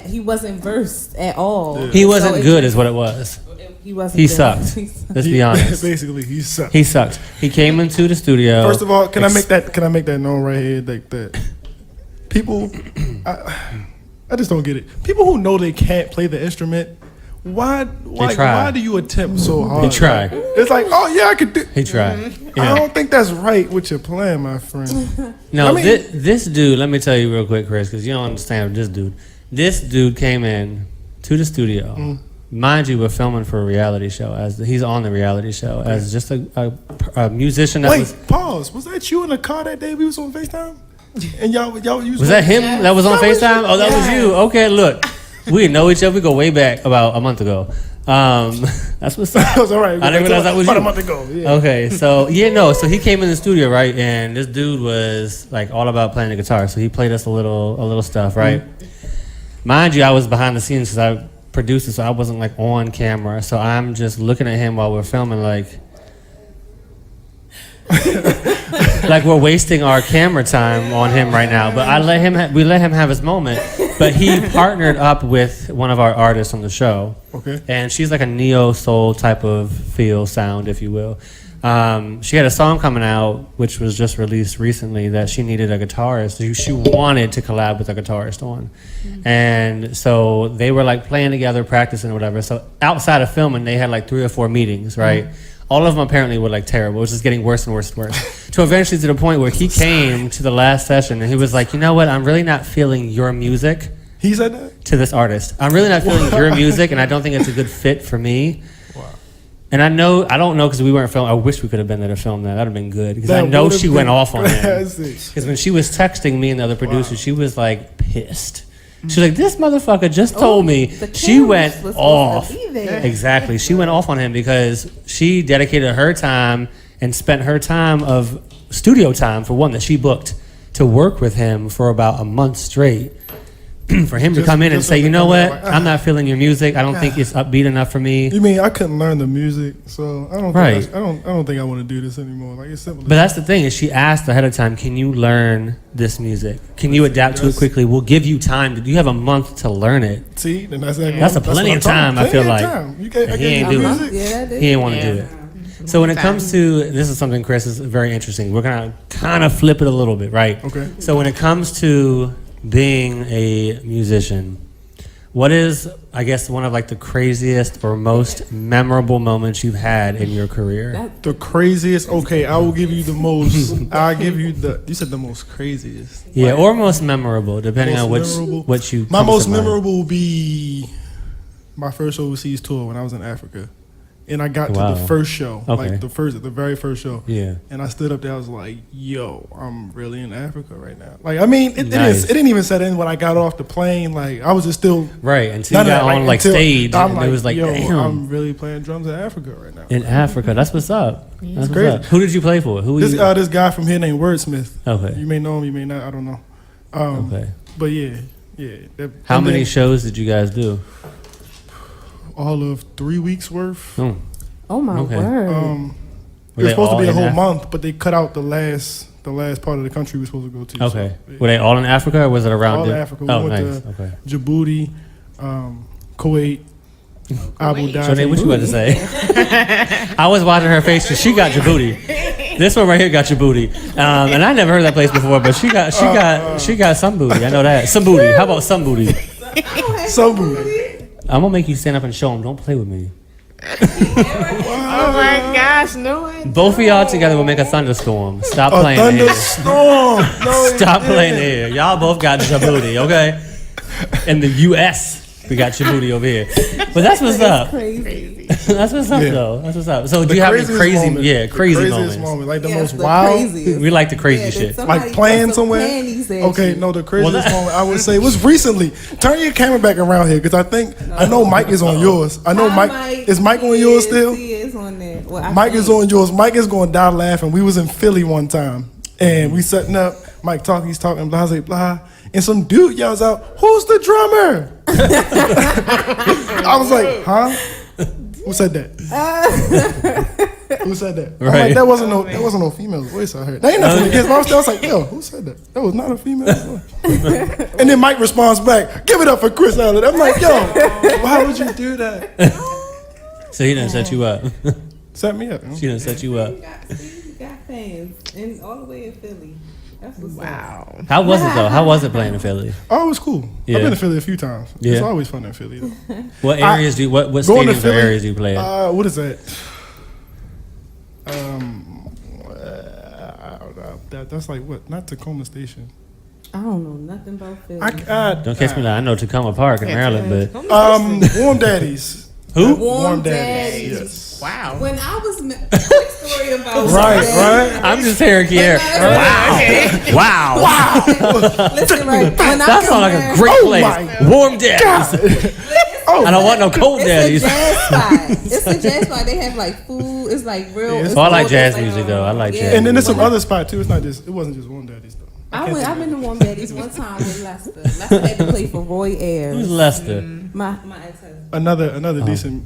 he wasn't versed at all. He wasn't So good, is what it was. He wasn't. He good. sucked. Let's be honest. Basically, he sucks. He sucked. He came into the studio. First of all, can I make that known right here? Like that people, I just don't get it. People who know they can't play the instrument, why do you attempt so hard? They try. It's like, oh yeah, I could do. He tried. I Yeah. don't think that's right what you're playing, my friend. No, I mean- this dude, let me tell you real quick, Chris, because you don't understand this dude. This dude came in to the studio. Mind you, we're filming for a reality show. He's on the reality show as just a musician. That Wait, pause. Was that you in the car that day we was on FaceTime? And y'all was that him that was on That was FaceTime? you. Oh, that was you. Okay, look. We didn't know each other. We go way back about a month ago. That's what's up. That was all right. I didn't realize that was about you. a month ago. Yeah. Okay, so so he came in the studio, right? And this dude was like all about playing the guitar. So he played us a little stuff, right? Mind you, I was behind the scenes because I produced it, so I wasn't like on camera. So I'm just looking at him while we're filming, like we're wasting our camera time on him right now. But we let him have his moment. But he partnered up with one of our artists on the show. Okay. And she's like a neo soul type of feel sound, if you will. She had a song coming out, which was just released recently, that she needed a guitarist. She wanted to collab with a guitarist on. And so they were like playing together, practicing or whatever. So outside of filming, they had like 3 or 4 meetings, right? All of them apparently were like terrible. It was just getting worse and worse and worse. To eventually to the point where he came to the last session and he was like, you know what? I'm really not feeling your music. He said that? To this artist. I'm really not feeling your music, and I don't think it's a good fit for me. Wow. And I don't know because we weren't filming. I wish we could have been there to film that. That would have been good. Because I know she went off on him. Because when she was texting me and the other producers, she was like pissed. She was like, this motherfucker just told me. She went off. Exactly. She went off on him because she dedicated her time and spent her time of studio time, for one, that she booked to work with him for about a month straight. For him to come in and say, you know what, I'm not feeling your music. I don't think it's upbeat enough for me. You mean I couldn't learn the music, so I don't. Right. Think I don't think I want to do this anymore. Like it's simple. But that's the thing is, she asked ahead of time, can you learn this music? Can you adapt to it quickly? We'll give you time. You have a month to learn it. See, then that's a plenty of time. I feel like You can't, he ain't do it. Yeah, He didn't want to do it. So when it comes to, this is something, Chris, is very interesting. We're gonna kind of flip it a little bit, right? Okay. So when it comes to being a musician, what is, I guess, one of like the craziest or most memorable moments you've had in your career? The craziest. Okay, I will give you the most. I'll give you the. You said the most craziest. Yeah, or most memorable, depending on what you. My most memorable will be my first overseas tour when I was in Africa, And I got to Wow. the first show, Okay. like the very first show. Yeah. And I stood up there. I was like, "Yo, I'm really in Africa right now." Like, I mean, it Nice. didn't even set in when I got off the plane. Like, I was just still Right, until none you of got that, on like until stage, I'm and it was like, "Yo, damn. I'm really playing drums in Africa right now." In Africa, that's what's up. That's what's crazy. up. Who did you play for? Who? This you? this guy from here named Wordsmith. Okay. You may know him, you may not. I don't know. Okay. But yeah. That- How and many then shows did you guys do? all of 3 weeks worth. Oh, Oh my Okay. word! It Were was they supposed to all be a in whole Af- month, but they cut out the last part of the country we were supposed to go to. okay. So, Were they all in Africa, or was it around? all di- Africa. We Oh, went nice. to Okay. Djibouti, Kuwait, Abu Dhabi. Shanae, what you about to say? I was watching her face because she got Djibouti. This one right here got Djibouti, and I never heard that place before. But she got some booty. I know that. Some booty. How about some booty? Some booty. I'm gonna make you stand up and show them. Don't play with me. Oh my gosh, no one. Both of y'all together will make a thunderstorm. Stop A playing here. thunderstorm. No, it Stop playing didn't. here. Y'all both got Djibouti, okay? In the U.S., we got Djibouti over here. But that's what's up. Crazy. That's what's up, Yeah. though. That's what's up. So, do The you have any craziest crazy, moment, yeah, the crazy craziest moments? moment, like the Yes, most the wild, craziest. We like the crazy Yeah, shit. that somebody like playing threw some somewhere. panties at Okay, you. no, the craziest Well, that- moment I would say was recently. Turn your camera back around here, because I know Mike is on yours. I know Mike. Is Mike on yours still? He is on there. Well, I Mike think. is on yours. Mike is going to die laughing. We was in Philly one time, and we setting up. Mike talking, he's talking, blah, blah, blah. And some dude yells out, "Who's the drummer?" I was like, "Huh? Who said that?" Who said that? I'm Right. like, that wasn't no female's voice I heard. That ain't nothing against my I was like, "Yo, who said that? That was not a female's voice." And then Mike responds back, "Give it up for Chris Allen." I'm like, "Yo, why would you do that?" So, he done set you up. Set me up. She done set you up. You got fans, and all the way in Philly. That's what's up. Wow. How was it, though? How was it playing in Philly? Oh, it was cool. Yeah. I've been to Philly a few times. It's Yeah. always fun in Philly. Though. What areas do you, what Going to stadiums or Philly, areas do you play at? What is that? That's like what? Not Tacoma Station. I don't know nothing about Philly. Don't catch me now. I know Tacoma Park in Maryland, but Warm Daddies. who? Warm Daddies. Yes. Wow. When I was quick story about Right, Warm right. I'm just hearing Kier. Wow. Wow. Listen, right. When That I sounds like a compared- great Oh place. my Warm daddies. Oh, I don't want no cold It's daddies. a jazz spot. It's a jazz spot. They have like food. It's like real. Yeah, it's Oh, I like all jazz this, music though. I like Yeah. jazz. and then there's music. some other spot too. It wasn't just Warm Daddies though. I've been to Warm Daddies one time with Lester. Lester had to play for Roy Who's Ayers. Lester? My ex-husband. Another decent.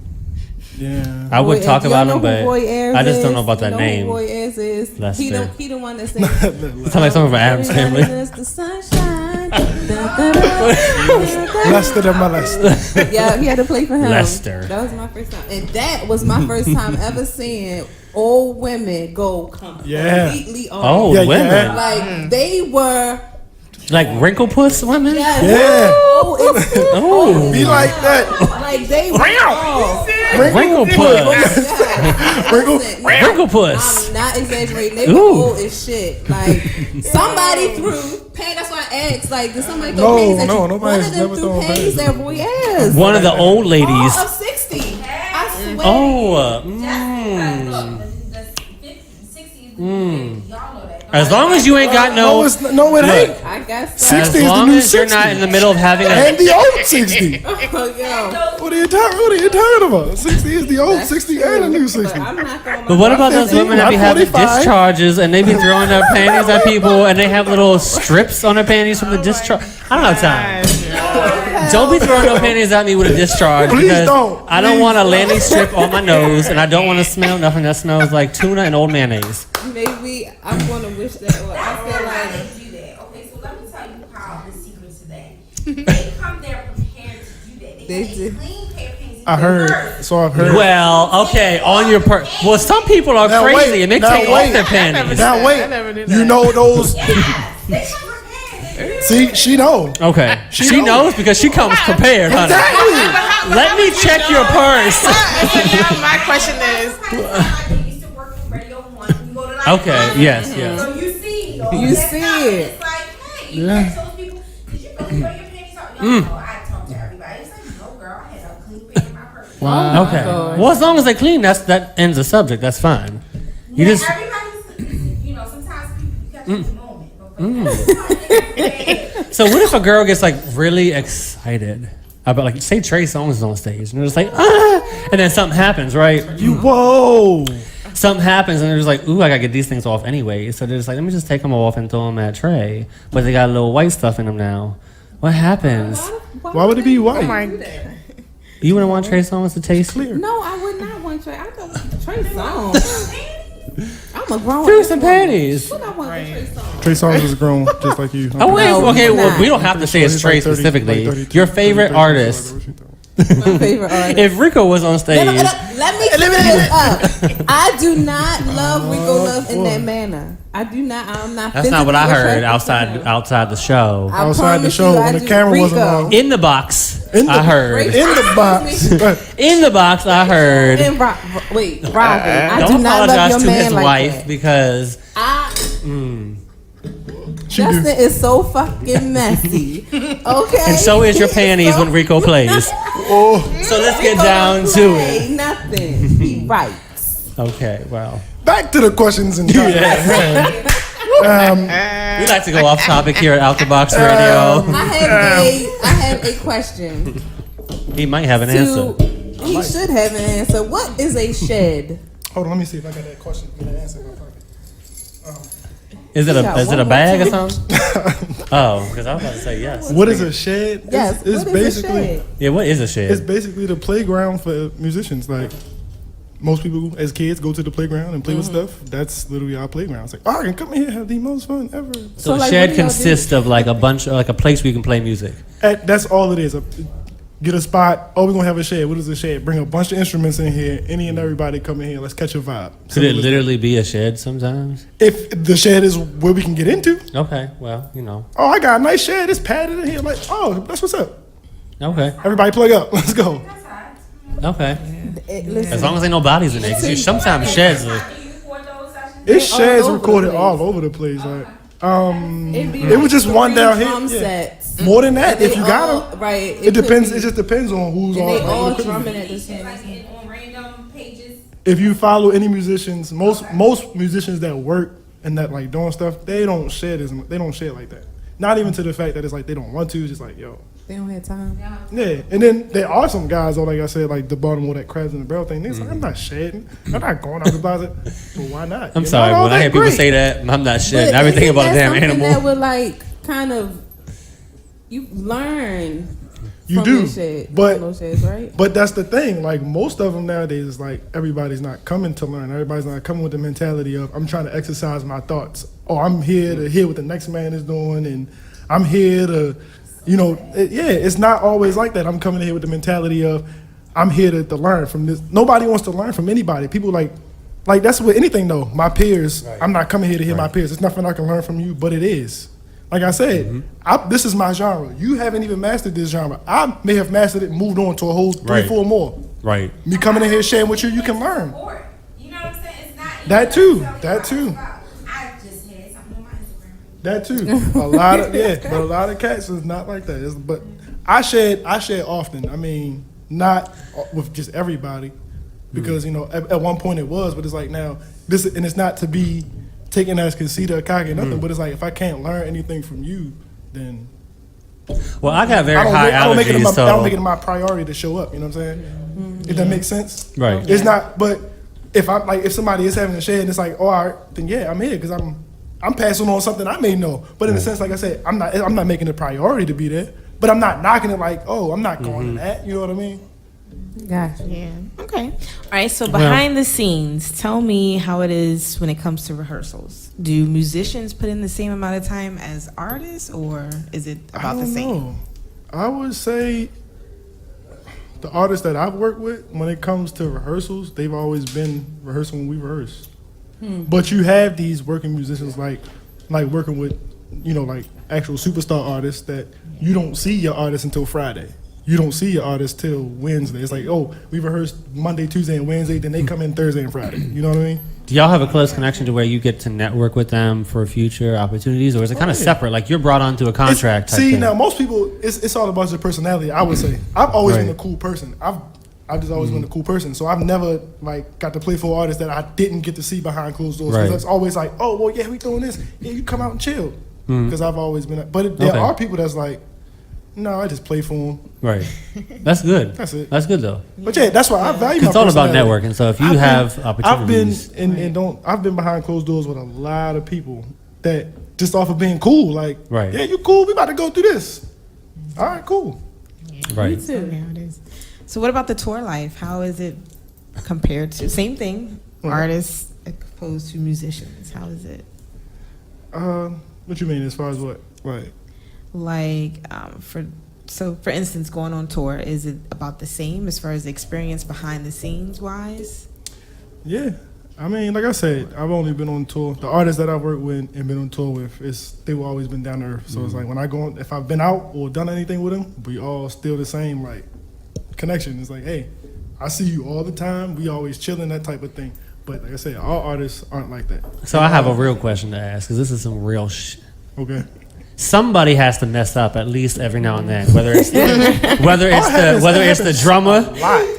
Yeah. I would Roy talk Ayers. about Y'all him, know who Roy but Ayers I just don't is? know about that You name. Who Roy Ayers is. Lester. He the one that sang. It sounds like someone from Adam's Family. It's the sunshine. Lester than my Lester. Yeah, he had to play for him. Lester. That was my first time, and that was my first time ever seeing old women go Yeah. completely on. Oh, Yeah, women. yeah. Like they were. Like wrinkle puss women? Yes. Yeah. Oh, it's, Oh. Be like that. like they were. Oh, Wrinkle puss. Wrinkle- listen, Wrinkle puss. I'm not exaggerating. They were Ooh. old as shit. Like somebody threw panties. That's why I asked. Like, did somebody throw No, panties at no, you? One nobody's of them never threw thrown panties panties. at Roy Ayers. One of the old ladies. All of 60. I swear. Oh. As long as you ain't got No, no. no, it ain't. I guess. 60 As is the long new as you're 60. not in the middle of having a. And the old 60. Oh, yo. What are you talking about? 60 is the old 60 and the new 60. But I'm not throwing my But what about those 50, women that be I'm having 45. discharges and they be throwing their panties at people and they have little strips on their panties from the discharge? I don't have time. Don't be throwing no panties at me with a discharge Please because don't. I don't Please want a landing strip on my nose and I don't want to smell nothing that smells like tuna and old mayonnaise. Maybe I'm going to wish that. Or I feel like. do that. Okay, so let me tell you how the secret to that. They come there prepared to do that. They They have do. a clean pair of panties. I heard. So I've heard. Well, okay, on your well, some people are Now crazy wait, and they now take off wait. their panties. Now I never wait. did You that. know those. Yes, they come prepared. See, she know. Okay, she knows because she comes prepared, honey. Exactly. Let me check your purse. So now my question is, I used to work for Radio 1. You go to like Okay, yes, yes. So you see, You see it. It's like, hey, you catch those people. Did you really throw your panties out? No, I told everybody. It's like, no, girl, I had a clean pair in my purse. Wow. Okay. Well, as long as they clean, that ends the subject. That's fine. You just. Everybody's, sometimes people catch the moment. So what if a girl gets like really excited about like say Trey Songz is on stage and they're just like and then something happens, right? Whoa. Something happens and they're just like, ooh, I gotta get these things off anyway. So they're just like, let me just take them off and throw them at Trey. But they got a little white stuff in them now. What happens? Why would it be white? Oh my God. You wouldn't want Trey Songz to taste Clear. No, I would not want Trey. I thought Trey Songz. I'm a grown. fruits and panties? What I want with Trey Songz? Trey Songz is grown just like you. Oh wait, No, okay. he's Well, not. we don't have to say it's Trey He's like 30, specifically. like 32, Your favorite 33, artist. My favorite artist. If Rico was on stage, Let me clear this up. I do not love Rico Love in that manner. I do not. I'm not. that's not what I physically heard attracted to him. outside the show. I Outside the promise show you, when I the do- camera wasn't Rico. on. In the box, In the- I heard. In the box. In the box, I heard. And wait, Robin. I Don't do not love apologize your to man his like wife that. because Justin is so fucking messy. Okay. and so is your He panties so- when Rico plays. Oh, So let's get Rico down don't to play it. Nothing. He writes. Okay, well, back to the questions and we like to go off topic here at Out the Box Radio. I have a question. He might have an answer. He should have an answer. What is a shed? Hold on, let me see if I got that question. Get that answer in my pocket. Is it got a one bag or more something? Oh, because I was about to say yes. What is a shed? Yes. It's what is basically a shed? Yeah, what is a it's shed? basically the playground for musicians. Like most people as kids go to the playground and play with stuff. That's literally our playground. It's like, oh, I can come in here and have the most fun ever. So like, a what shed do y'all consists of like a bunch of like a place where you can play music. That's all it is. Get a spot. Oh, we're gonna have a shed. What is a shed? Bring a bunch of instruments in here. Any and everybody come in here. Let's catch a vibe. Could it literally be a shed sometimes? If the shed is where we can get into. Okay, well, you know. Oh, I got a nice shed. It's padded in here. Like, oh, that's what's up. Okay, Everybody plug up. Let's go. okay. Listen, As long as ain't no bodies in there, because sometimes sheds. It's sheds over the recorded place. all over the place. Like, it was just one down here. Drum Yeah. sets. More than that, They if you got all- them. right. It depends. could It be- just depends on who's and they on. all equipment. drumming at the same time. On random pages. If you follow any musicians, most musicians that work and that like doing stuff, they don't shed like that. Not even to the fact that it's like they don't want to. It's just like yo, They don't have time. yeah. And then there are some guys, though, like I said, like the bottom of that crabs in the barrel thing. They're like, I'm not shedding. I'm not going out the closet. Well, why not? I'm You're sorry, not all when I that hear people great. say that, I'm not shitting. But Everything isn't about a that damn something animal. that would like kind of you learn. You from do, your shed, but- from those sheds, right? But that's the thing. Like most of them nowadays, is like everybody's not coming to learn. Everybody's not coming with the mentality of I'm trying to exercise my thoughts. Oh, I'm here to hear what the next man is doing, and I'm here to, it's not always like that. I'm coming here with the mentality of I'm here to learn from this. Nobody wants to learn from anybody. People like that's with anything though. My peers, I'm not coming here to hear my peers. There's nothing I can learn from you, but it is. Like I said, this is my genre. You haven't even mastered this genre. I may have mastered it and moved on to a whole 3, Right. 4 more. Right. Me coming in here sharing with you, you can learn. Or, you know what I'm saying? It's not That even too, necessarily that too. about, I just had something on my Instagram. That too. But a lot of cats is not like that. But I shed often. I mean, not with just everybody, because at one point it was, but it's like now this, and it's not to be taken as conceit or cocky or nothing. But it's like if I can't learn anything from you, then Well, I got very I don't, high I don't make it allergies, I don't make it so my priority to show up. You know what I'm saying? If that makes sense. Right. It's not. But if somebody is having a shed and it's like, oh, all right, then yeah, I'm here because I'm passing on something I may know. But in a sense, like I said, I'm not making it a priority to be there. But I'm not knocking it like, oh, I'm not going to that. You know what I mean? Gotcha. Yeah. Okay. All right. So behind the scenes, tell me how it is when it comes to rehearsals. Do musicians put in the same amount of time as artists, or is it about the same? know. I would say the artists that I've worked with, when it comes to rehearsals, they've always been rehearsing when we rehearse. But you have these working musicians like working with, like actual superstar artists that you don't see your artist until Friday. You don't see your artist till Wednesday. It's like, oh, we rehearsed Monday, Tuesday, and Wednesday, then they come in Thursday and Friday. You know what I mean? do y'all have a close connection to where you get to network with them for future opportunities, or is it kind of separate? Like you're brought onto a contract type See, thing? now most people, it's all about your personality. I would say I've always been Right. a cool person. I've just always been a cool person. So I've never like got to play for artists that I didn't get to see behind closed doors. Because it's always like, oh, well, yeah, we doing this. Yeah, you come out and chill. Because I've always been. But there are people that's like, no, I just play for them. Right. That's good. That's it. That's good though. But yeah, that's why I value. It's all about networking. So if you have opportunities, I've been behind closed doors with a lot of people that just off of being cool, like, yeah, you cool. We about to go through this. All right, cool. Right. Me too. Yeah, it is. So what about the tour life? How is it compared to same thing? Artists opposed to musicians. How is it? What you mean as far as what? For instance, going on tour, is it about the same as far as the experience behind the scenes wise? Yeah. I mean, like I said, I've only been on tour. The artists that I've worked with and been on tour with, they've always been down to earth. So it's like when I go on, if I've been out or done anything with them, we all still the same, like, connection. It's like, hey, I see you all the time. We always chilling, that type of thing. But like I said, all artists aren't like that. So I have a real question to ask, because this is some real Okay. Somebody has to mess up at least every now and then, whether it's the drummer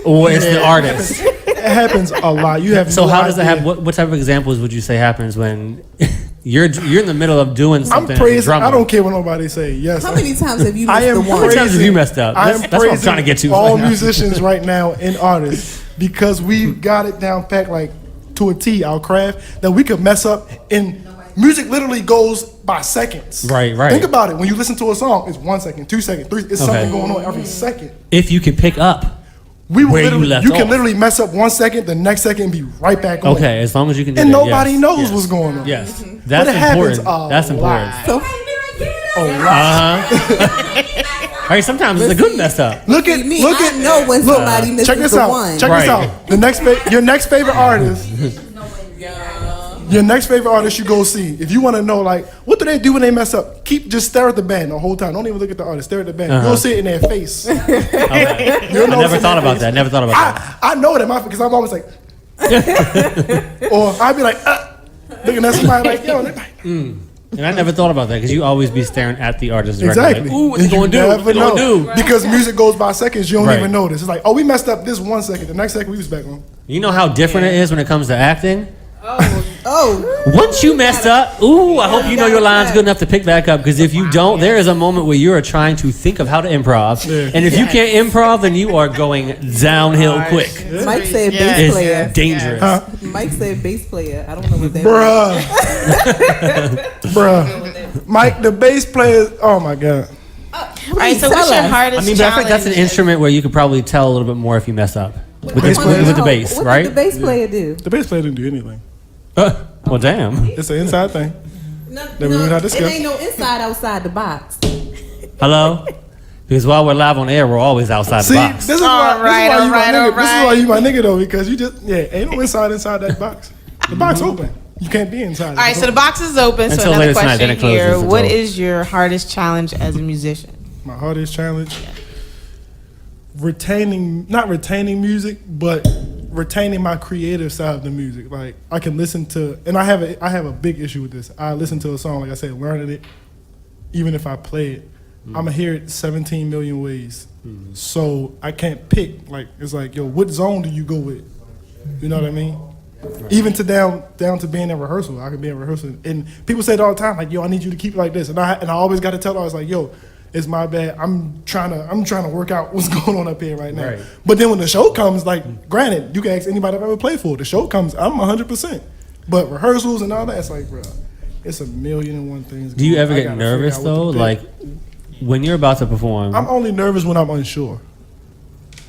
or it's the artist. It happens a lot. You have so how does it happen? What type of examples would you say happens when you're in the middle of doing something? I'm praising. I don't care what nobody say. Yes. How many times have you missed the one? How many times have you messed up? That's what I'm trying to get to. All musicians right now and artists, because we got it down packed like to a T, our craft, that we could mess up and music literally goes by seconds. Right. Think about it. When you listen to a song, it's 1 second, 2 seconds, 3. It's something going on every second. If you can pick up you left can off. literally mess up 1 second, the next second be right back on. Okay, as long as you can do and that. Nobody knows what's going on. Yes. But That's it important. happens That's important. So, Right, sometimes it's a good mess up. I know when somebody misses check this the out. one. Check this out. Your next favorite artist. Your next favorite artist you go see. If you want to know, like, what do they do when they mess up? Just stare at the band the whole time. Don't even look at the artist. Stare at the band. You'll see it in their face. I never thought about that. I know them because I'm always like, or I'd be like, looking at somebody like, yo. And I never thought about that because you always be staring at the artist directly. Exactly. Like, ooh, what's he going to do? Because music goes by seconds, you don't even notice. It's like, oh, we messed up this 1 second. The next second, we was back on. You know how different it is when it comes to acting? Oh. Once you messed up, I hope you know your line's good enough to pick back up. Because if you don't, there is a moment where you are trying to think of how to improv. And if you can't improv, then you are going downhill quick. Mike said bass player. It's dangerous. Mike said bass player. I don't know what that Bruh. Mike, the bass player, oh my God. All right, so what's your hardest challenge? I think that's an instrument where you could probably tell a little bit more if you mess up. With the bass, what right? What did the bass player do? The bass player didn't do anything. Well, damn. It's an inside thing. It ain't no inside outside the box. Hello? Because while we're live on air, we're always outside the box. This is why you my nigga though, because you just ain't no inside that box. The box open. You can't be inside. All right, so the box is open. Until so another later tonight, question then it closes. here: what is your hardest challenge as a musician? My hardest challenge. Not retaining music, but retaining my creative side of the music. Like I can listen to, and I have a big issue with this. I listen to a song, like I said, learning it, even if I play it, I'm gonna hear it 17 million ways. So I can't pick. Like it's like, yo, what zone do you go with? You know what I mean? Right. Even to down to being in rehearsal, I can be in rehearsal, and people say it all the time, like, yo, I need you to keep it like this, and I always got to tell them, I was like, yo. It's my bad. I'm trying to work out what's going on up here right now. Right. But then when the show comes, like, granted, you can ask anybody I've ever played for. The show comes, I'm 100%. But rehearsals and all that, it's like, bro, it's a million and one things. Do you ever get nervous though? Like when you're about to perform? I'm only nervous when I'm unsure.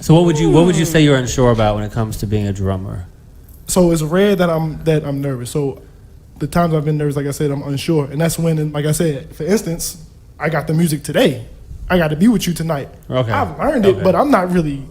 So what would you say you're unsure about when it comes to being a drummer? So it's rare that I'm nervous. So the times I've been nervous, like I said, I'm unsure, and that's when, like I said, for instance. I got the music today. I got to be with you tonight. Okay. I've learned it, but I'm not really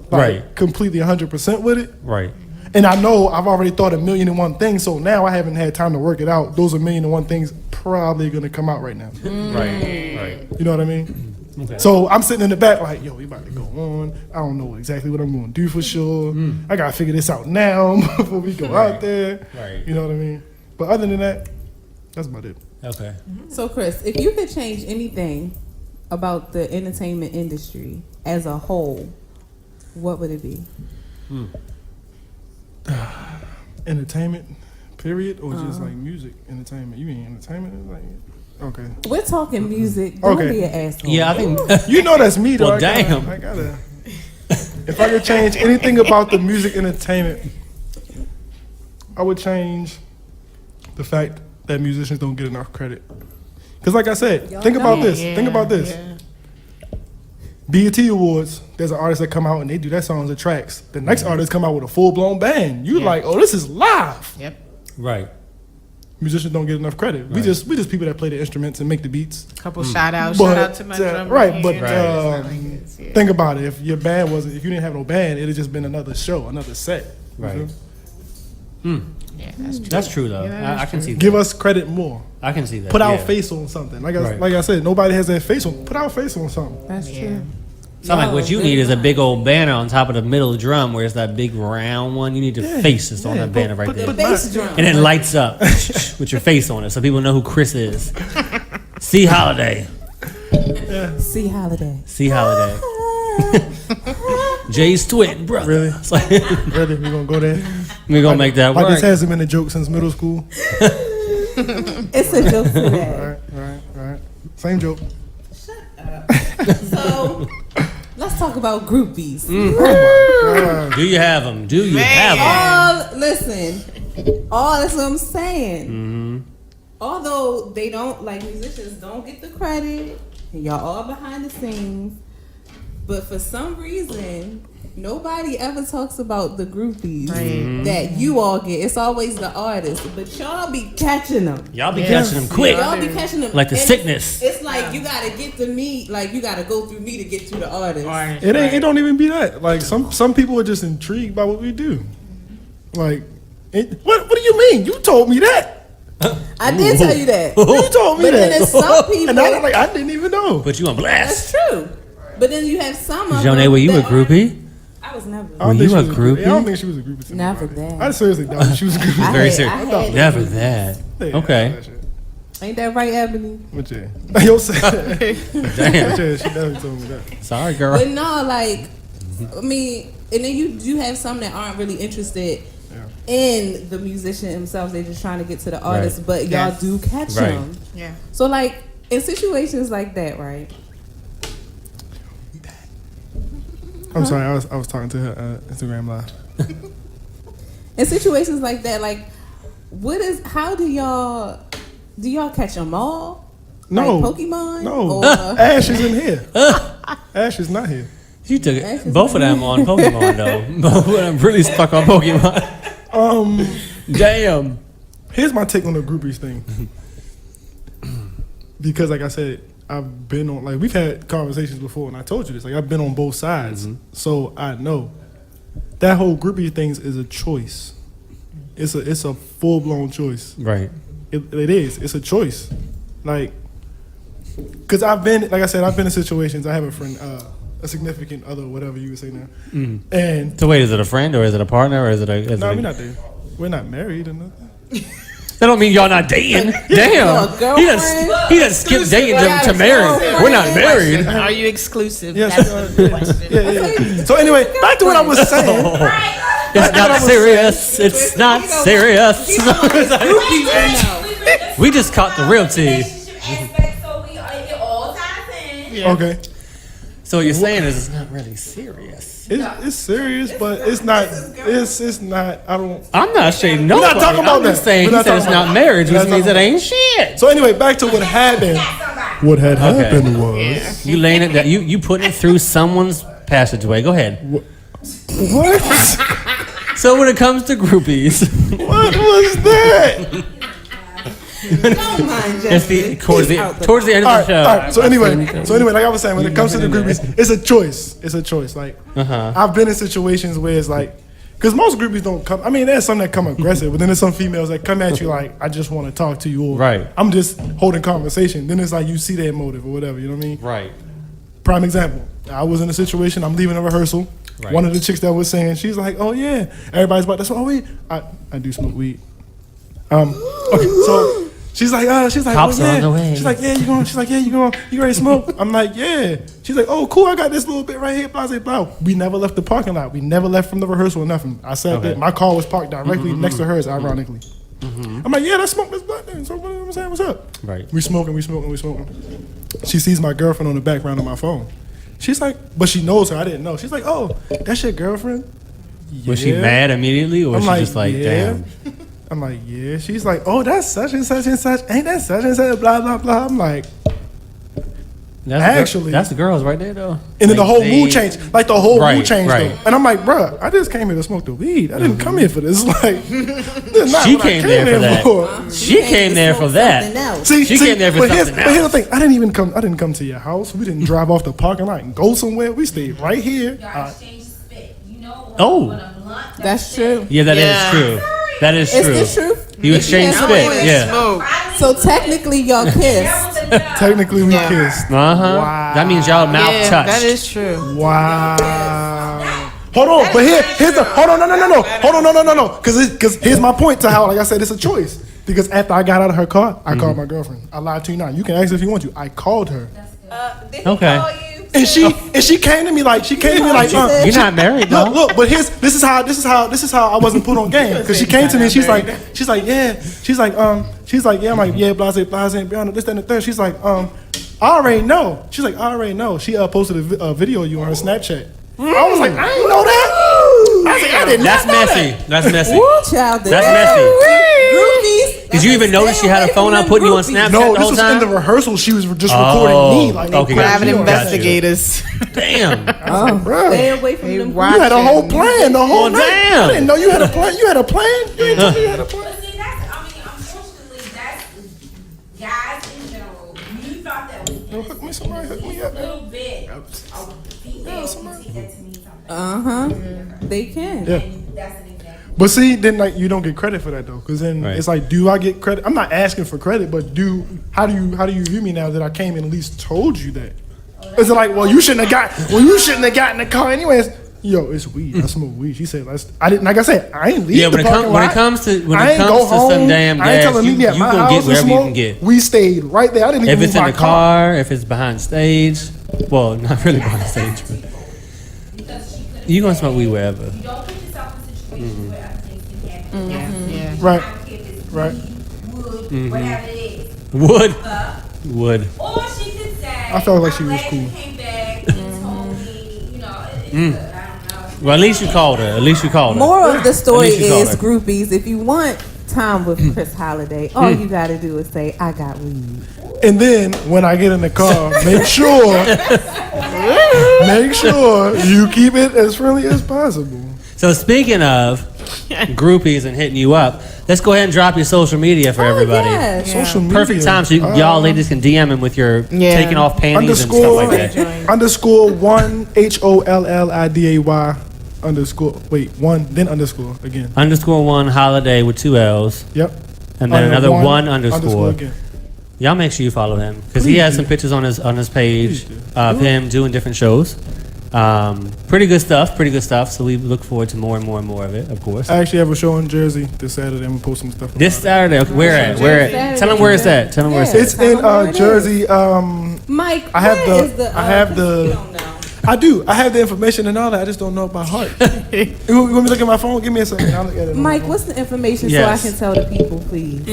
completely 100% with it. Right. And I know I've already thought a million and one things, so now I haven't had time to work it out. Those a million and one things probably going to come out right now. Right. You know what I mean? Okay. So I'm sitting in the back like, yo, we about to go on. I don't know exactly what I'm going to do for sure. I got to figure this out now before we go out there. Right. You know what I mean? But other than that, that's about it. Okay. So, Chris, if you could change anything about the entertainment industry as a whole, what would it be? Entertainment, period, or just like music entertainment? You mean entertainment? Like, okay. We're talking music. Don't Okay. be an asshole. Yeah, I think. You know that's me though. Well, I gotta- damn. I gotta. If I could change anything about the music entertainment, I would change the fact that musicians don't get enough credit. Because, like I said, think about this. Think about this. BET Awards, there's an artist that come out and they do their songs and tracks. The next artist come out with a full-blown band. You like, oh, this is live. Yep. Right. Musicians don't get enough credit. We just people that play the instruments and make the beats. Couple shout outs. But, Shout out to my drummer. right, but here. think about it. If your band wasn't, if you didn't have no band, it'd have just been another show, another set. You Right. feel? Yeah, that's true. That's true though. Yeah, that I is can see that. Give us credit more. I can see that. Put our yeah. face on something. Like Right. I said, nobody has their face on. Put our face on something. That's true. So like what you need is a big old banner on top of the middle drum where it's that big round one. You need your face is on that banner right there. The bass drum. And it lights up with your face on it so people know who Chris is. C. Holliday. See Holiday. C. Holliday. Jay's twin, brother. Really? It's like, Really? We gonna go there? we're going to make that Like work. this hasn't been a joke since middle school. It's a joke to that. Right. Same joke. So let's talk about groupies. Do you have them? Do you have them? Listen, that's what I'm saying. Although they don't, like, musicians don't get the credit, and y'all all behind the scenes, but for some reason, nobody ever talks about the groupies that you all get. It's always the artists, but y'all be catching them. Y'all be catching them quick. Y'all be catching them Like the And sickness. It's like you gotta get to me, like you gotta go through me to get to the artist. It ain't. It don't even be that. Like some people are just intrigued by what we do. Like, what do you mean? You told me that. I did tell you that. You told me But then that. there's some people. And I was like, I didn't even know. Put you on That's blast. true. But then you have some of Jonay, them were you a that aren't- groupie? I was never. I don't Were think you she a was groupie? I don't think she was a groupie. to me. Never that. I seriously doubt she was a groupie. Very had- serious. I had- Never that. Yeah, Okay. that shit. Ain't that right, Ebony? What you? Yo, said. Damn. She definitely told me that. Sorry, girl. But no, like, I mean, and then you do have some that aren't really interested in the musician themselves. They're just trying to get to the artist, Right. but y'all Yes. do catch Right. them. Yeah. So, like, in situations like that, right? I'm sorry. I was talking to her Instagram live. In situations like that, like, how do y'all catch them all? No. Like Pokemon? No. Or, Ash is in here. Ash is not here. You took it. Both of them on Pokemon, though. Both of them really stuck on Pokemon. Damn. Here's my take on the groupies thing. Because, like I said, I've been on, like, we've had conversations before, and I told you this. Like, I've been on both sides. So I know that whole groupie thing is a choice. It's a full blown choice. Right. It is. It's a choice. Like, because I've been, like I said, I've been in situations. I have a friend, a significant other, whatever you would say now. And So wait, is it a friend or is it a partner or is it a? no, we're not there. We're not married or nothing. That don't mean y'all not dating. Damn. He done skipped dating to married. We're not married. Are you exclusive? Yes. That's the question. Yeah. So anyway, back to what I was saying. It's not serious. It's not serious. We just caught the real tea. Aspect, so we are it all ties in. Okay. So what you're saying is it's not really serious. It's serious, but it's not. It's not. I don't. I'm not shading We're nobody. not talking about I'm just that. saying We're he said it's talking about not that. marriage, We're which not means it talking ain't shit. So anyway, back to what happened. What had happened was You laying it that you putting it through someone's passageway. Go ahead. what? So when it comes to groupies, What was that? don't mind it's Jeffrey. towards the end of the show. All right. So anyway, like I was saying, when it comes to the groupies, it's a choice. It's a choice. Like I've been in situations where it's like, because most groupies don't come. I mean, there's some that come aggressive, but then there's some females that come at you like, I just want to talk to you, or Right. I'm just holding conversation. Then it's like you see their motive or whatever. You know what I mean? Right. Prime example. I was in a situation. I'm leaving a rehearsal. Right. One of the chicks that was saying, she's like, "Oh yeah, everybody's about to smoke weed. I do smoke weed." Okay, She's like, Cops oh, are yeah. on the way. She's like, yeah, you going? She's like, yeah, you ready to smoke? I'm like, yeah. She's like, oh, cool. I got this little bit right here. Blah, blah, blah. We never left the parking lot. We never left from the rehearsal or nothing. I sat there. My car was parked directly next to hers, ironically. I'm like, yeah, let's smoke this blunt then. So what I'm saying, what's up? Right. We smoking. She sees my girlfriend on the background of my phone. She's like, but she knows her. I didn't know. She's like, oh, that's your girlfriend? Yeah. Was she mad immediately, or was she just like, damn? I'm like, yeah. She's like, oh, that's such and such and such. Ain't that such and such? Blah, blah, blah. I'm like, actually. That's the girls right there, though. And then the whole mood changed. Like, the whole mood changed, right. though. And I'm like, bruh, I just came here to smoke the weed. I didn't come here for this. Like, she came there for that. She came there for that. She came there for something else. But here's the thing. I didn't come to your house. We didn't drive off the parking lot and go somewhere. We stayed right here. Y'all exchange spit. You know, Oh. when a blunt, That's true. Yeah, that is true. That is true. Is this true? You exchange spit, yeah. So technically, y'all kissed. Technically, we kissed. Wow. That means y'all mouth touched. That is true. Wow. Hold on, but here's the hold on, no. Because here's my point to how, like I said, it's a choice. Because after I got out of her car, I called my girlfriend. I lied to you now. You can ask if you want to. I called her. Did he Okay. call you? And she came to me like You're not married, though. Look, but this is how I wasn't put on game. Because she came to me and she's like, yeah, I'm like, yeah, blase, this, that, and the third. She's like, I already know. She's like, I already know. She posted a video of you on her Snapchat. I was like, I didn't know that. I was like, I did not know that. That's messy. Woo, child. That's messy. Groupies. Did you even notice she had a phone out putting you on Snapchat No, the this whole was time? in the rehearsal. She was just recording me. Like, okay, Private gotcha. investigators. Damn. Bruh. Stay away from them. You had a whole plan the whole Oh, night. damn. I didn't know you had a plan. You had a plan? You didn't tell me you had a plan. But see, unfortunately, that's guys in general. You thought that was Hook me, somebody hook me up. a little bit of female can take that to mean something. They can. Yeah. And that's an example. But see, then like you don't get credit for that though, because then Right. it's like, do I get credit? I'm not asking for credit, but how do you view me now that I came and at least told you that? Is it like, well, you shouldn't have got in the car anyways? Yo, it's weed. I smoke weed. She said, I didn't. Like I said, I ain't leave the parking lot. When it comes to home. some damn I ain't gas, telling you me at my gonna house get and wherever you smoke. can get. We stayed right there. I didn't even If it's move in my the car, if it's behind stage, well, not really behind stage, but you gonna smoke weed wherever. You don't put yourself in a situation where other things can happen. Yeah. Right. I don't care if it's Right. wood, whatever it is. Would. Or she could say, I felt like she I'm was glad cool. you came back and told me, you know, it's good. I don't know. Well, at least you called her. Moral of the story At least you called is, her. groupies, if you want time with Chris Holliday, all you gotta do is say, I got weed. And then when I get in the car, make sure you keep it as friendly as possible. So speaking of groupies and hitting you up, let's go ahead and drop your social media for everybody. Yes. Social media. Perfect time so y'all ladies can DM him with your taking off panties and stuff like that. _1 HOLLIDAY _1 then underscore again. _1 Holiday with 2 L's. Yep. And then another one underscore. again. Y'all make sure you follow him because he has some pictures on his page of him doing different shows. Pretty good stuff. So we look forward to more and more of it, of course. I actually have a show in Jersey this Saturday. I'm gonna post some stuff. This Saturday, okay, where at? Tell him where it's at. It's in Jersey. Mike, I have where is I have the. I do. I have the information and all that. I just don't know it by heart. You want me to look at my phone? Give me a second. I'll look at it. Mike, what's the information Yes. so I can tell the people, please?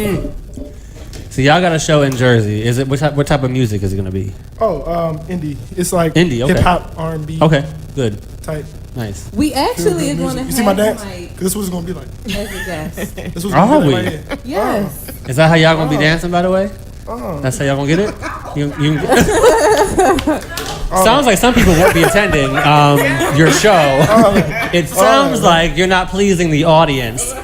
So y'all got a show in Jersey. Is it what type of music is it gonna be? Indie. It's like Indie, okay. hip hop, R&B. Okay, good, Type. nice. We actually are going to You see my have dance? Mike Cause this is what it's gonna be like. as a guest. This was Are gonna be we? like right here. Yes. Is that how y'all gonna be dancing? By the way, that's how y'all gonna get it. Sounds like some people won't be attending your show. It sounds like you're not pleasing the audience. Stick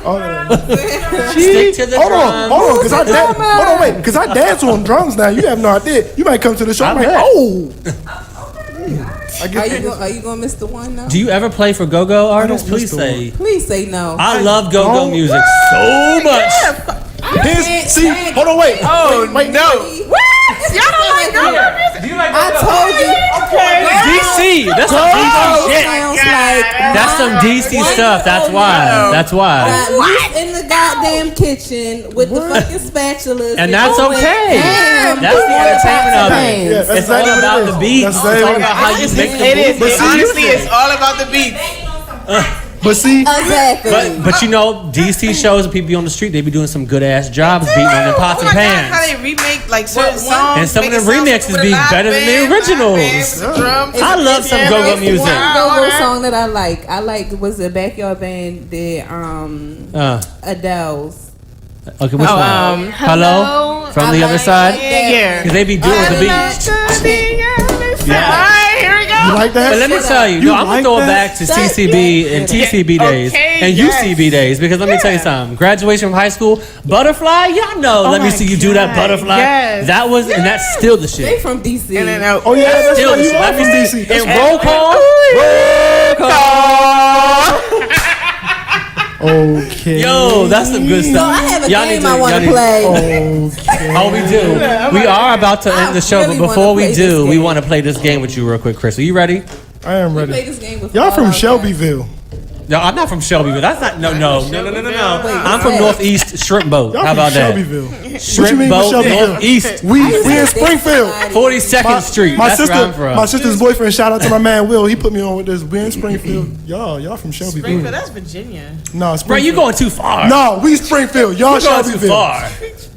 to the Hold drums. on, cause I dance on drums now. You have no idea. You might come to the show. I'm like, bet. oh. Are you gonna miss the one though? Do you ever play for go-go artists? miss Please the say. Please say no. I love go-go don't- music so much. Hold on, wait. Oh wait, no. Y'all don't like go-go music? Do you like I told you. DC. That's a DC shit. Sounds like That's some DC stuff. That's why. That's why. Got loose in the goddamn kitchen with the fucking spatulas. And that's okay. That's the entertainment of it. Yeah, that's It's all exactly what about it the is. beats. That's It's all exactly about how you make the It is. beats. Honestly, it's all about the beats. But see, Exactly. But you know, DC shows and people be on the street, they be doing some good ass jobs beating on their pots and How pans. they remake like certain songs. And some of make the it sound remixes with a be live better than the band, live originals. band with the drums. I love some Yeah, go-go it's music. One wild. go-go song that I like was the Backyard Band did Adele's. Okay, which one? Hello? From the other side? Yeah. Because they be doing the beats. Alright, here we go. you like that? But let me tell you, I'm going to throw it back to Shut CCB and up. TCB days Okay, and yes. UCB days. Because let me tell you something. Graduation from high school, Butterfly, y'all know. Let me my see you do that God, Butterfly. yes. That was, and that's still the They shit. from DC. And then, Oh yeah, that's Still right. the You shit. are Let from me DC. see. That's And right. roll call. Okay. Yo, that's some good So stuff. I have a Y'all game need I want y'all to need- play. Okay. Oh, we do. We are about to end the show, really but before wanna we play do, this we game. want to play this game with you real quick, Chris. Are you ready? I am Play ready. this game with Y'all from Fallout Guy. Shelbyville. No, I'm not from Shelbyville. That's not. No. I'm from wait. Northeast Shrimp Boat. Y'all How from about that? Shelbyville. What you Shrimp mean Boat, with Shelbyville? Northeast. We in Springfield. 42nd Street. My That's sister, where I'm from. my sister's boyfriend. Shout out to my man Will. He put me on with this. We in Springfield. Y'all from Shelbyville. Springfield, that's Virginia. No, Bro, Springfield. you going too far. No, we Springfield. Y'all you going too Shelbyville. far.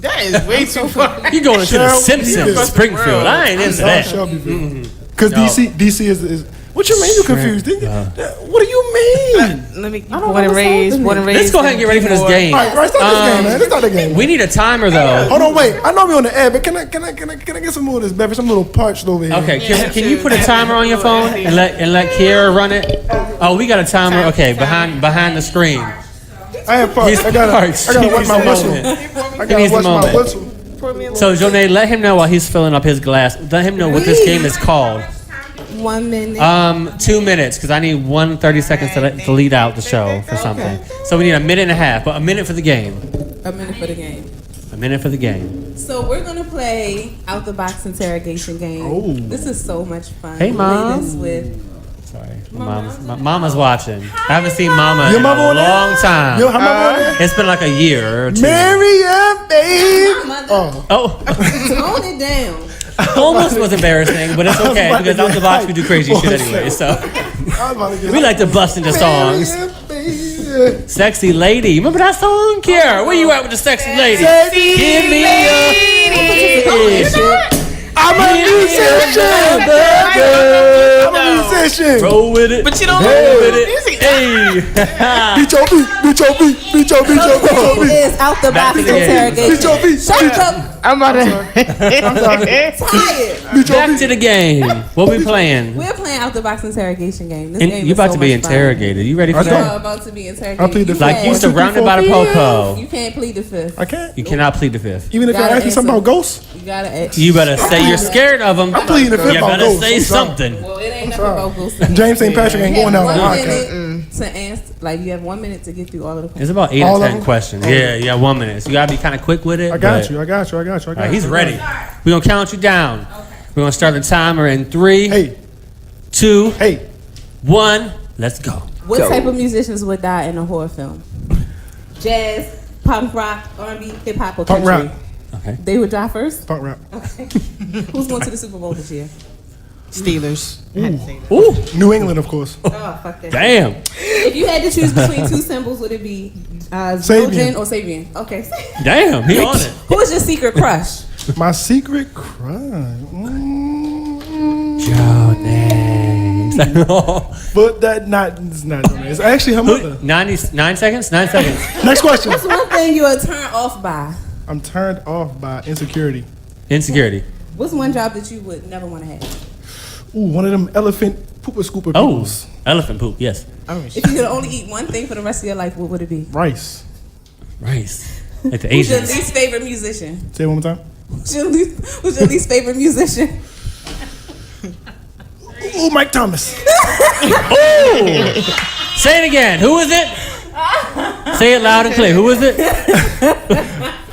That is way too far. You going to the Shelbyville. Simpsons, Springfield. I ain't into Y'all that. Shelbyville. Because No. DC is. What you mean you confused? What do you mean? Let me don't born and know raised, born and raised. Let's go ahead and get ready for this game. All right, start this game, man. Let's start the game. We need a timer though. Hold on, wait. I know we on the air, but can I get some more of this beverage? I'm a little parched over here. Okay, can you put a timer on your phone and let Kiera run it? Oh, we got a timer. Okay, behind the screen. I am parched. I gotta wet my whistle. I gotta needs a wet my moment. whistle. So Jonay, let him know while he's filling up his glass. Let him know what this game is called. 1 minute. 2 minutes, because I need 30 seconds to lead out the show for something. So we need a minute and a half, but a minute for the game. A minute for the game. A minute for the game. So we're gonna play out the box interrogation game. Oh. This is so much fun. Hey, We Mom. play this with Sorry, my mama's watching. I haven't seen Mama Your in mama a on there? long time. Yo, how about It's been like a year or two. Miriam, babe. Mother. Oh, Tone it down. almost was embarrassing, but it's okay about to because out the get box we hyped. do crazy shit anyway. So we like to bust into songs. Miriam, baby. Sexy lady, remember that song? Kiara, where you at with the sexy lady? Sexy Give me a. I'm a musician, baby. I'm a musician. Roll with it. But you don't Roll know with the it. music. Hey. Beat your beat, beat your beat, beat your beat, your beat, your It beat. is out the Back box to the game. interrogation. Beat your beat. Shut up. I'm about to. Tired. Beat your Back beat. to the game. What we playing? We're playing out the box interrogation game. This game You is about so to be much fun. interrogated. You ready for I You're that? about to be interrogated. I plead the Like you One, two, surrounded three, by the four, popo. You can't plead the fifth. I can't. You cannot plead the fifth. Even if I Gotta ask you something answer. about ghosts, You gotta. You better say you're scared of them. I'm pleading the fifth You about better ghosts. say I'm sorry. something. Well, it ain't nothing sorry. about ghosts. James St. Patrick ain't going down on the 1 podcast. minute to answer. Like you have 1 minute to get through all of the It's questions. about 8 All or of 10 them? questions. Yeah, 1 minute. So you gotta be kind of quick with it. I got you. I got you. I got you. I All got right, you. he's ready. We're gonna count you down. We're gonna start the timer in 3, Hey, 2, hey. 1. Let's go. What type of musicians would die in a horror film? Jazz, punk rock, R&B, hip hop, or Punk country? rap. Okay. They would die first. Punk rap. Who's going to the Super Bowl this year? Steelers. Ooh, New England, of course. Oh, fuck that. damn. If you had to choose between two symbols, would it be Zildjian or Sabian? Okay. Damn, he on it. Who is your secret crush? My secret crime. But that it's not. It's actually her mother. 9 seconds? 9 seconds. Next question. What's one thing you are turned off by? I'm turned off by insecurity. Insecurity. What's one job that you would never want to have? Ooh, one of them elephant pooper scooper Oh, peoples. elephant poop, yes. If you could only eat one thing for the rest of your life, what would it be? Rice. Rice. Like the Who's your Asians. least favorite musician? Say it one more time. Who's your least favorite musician? Ooh, Mike Thomas. Say it again. Who is it? Say it loud and clear. Who is it?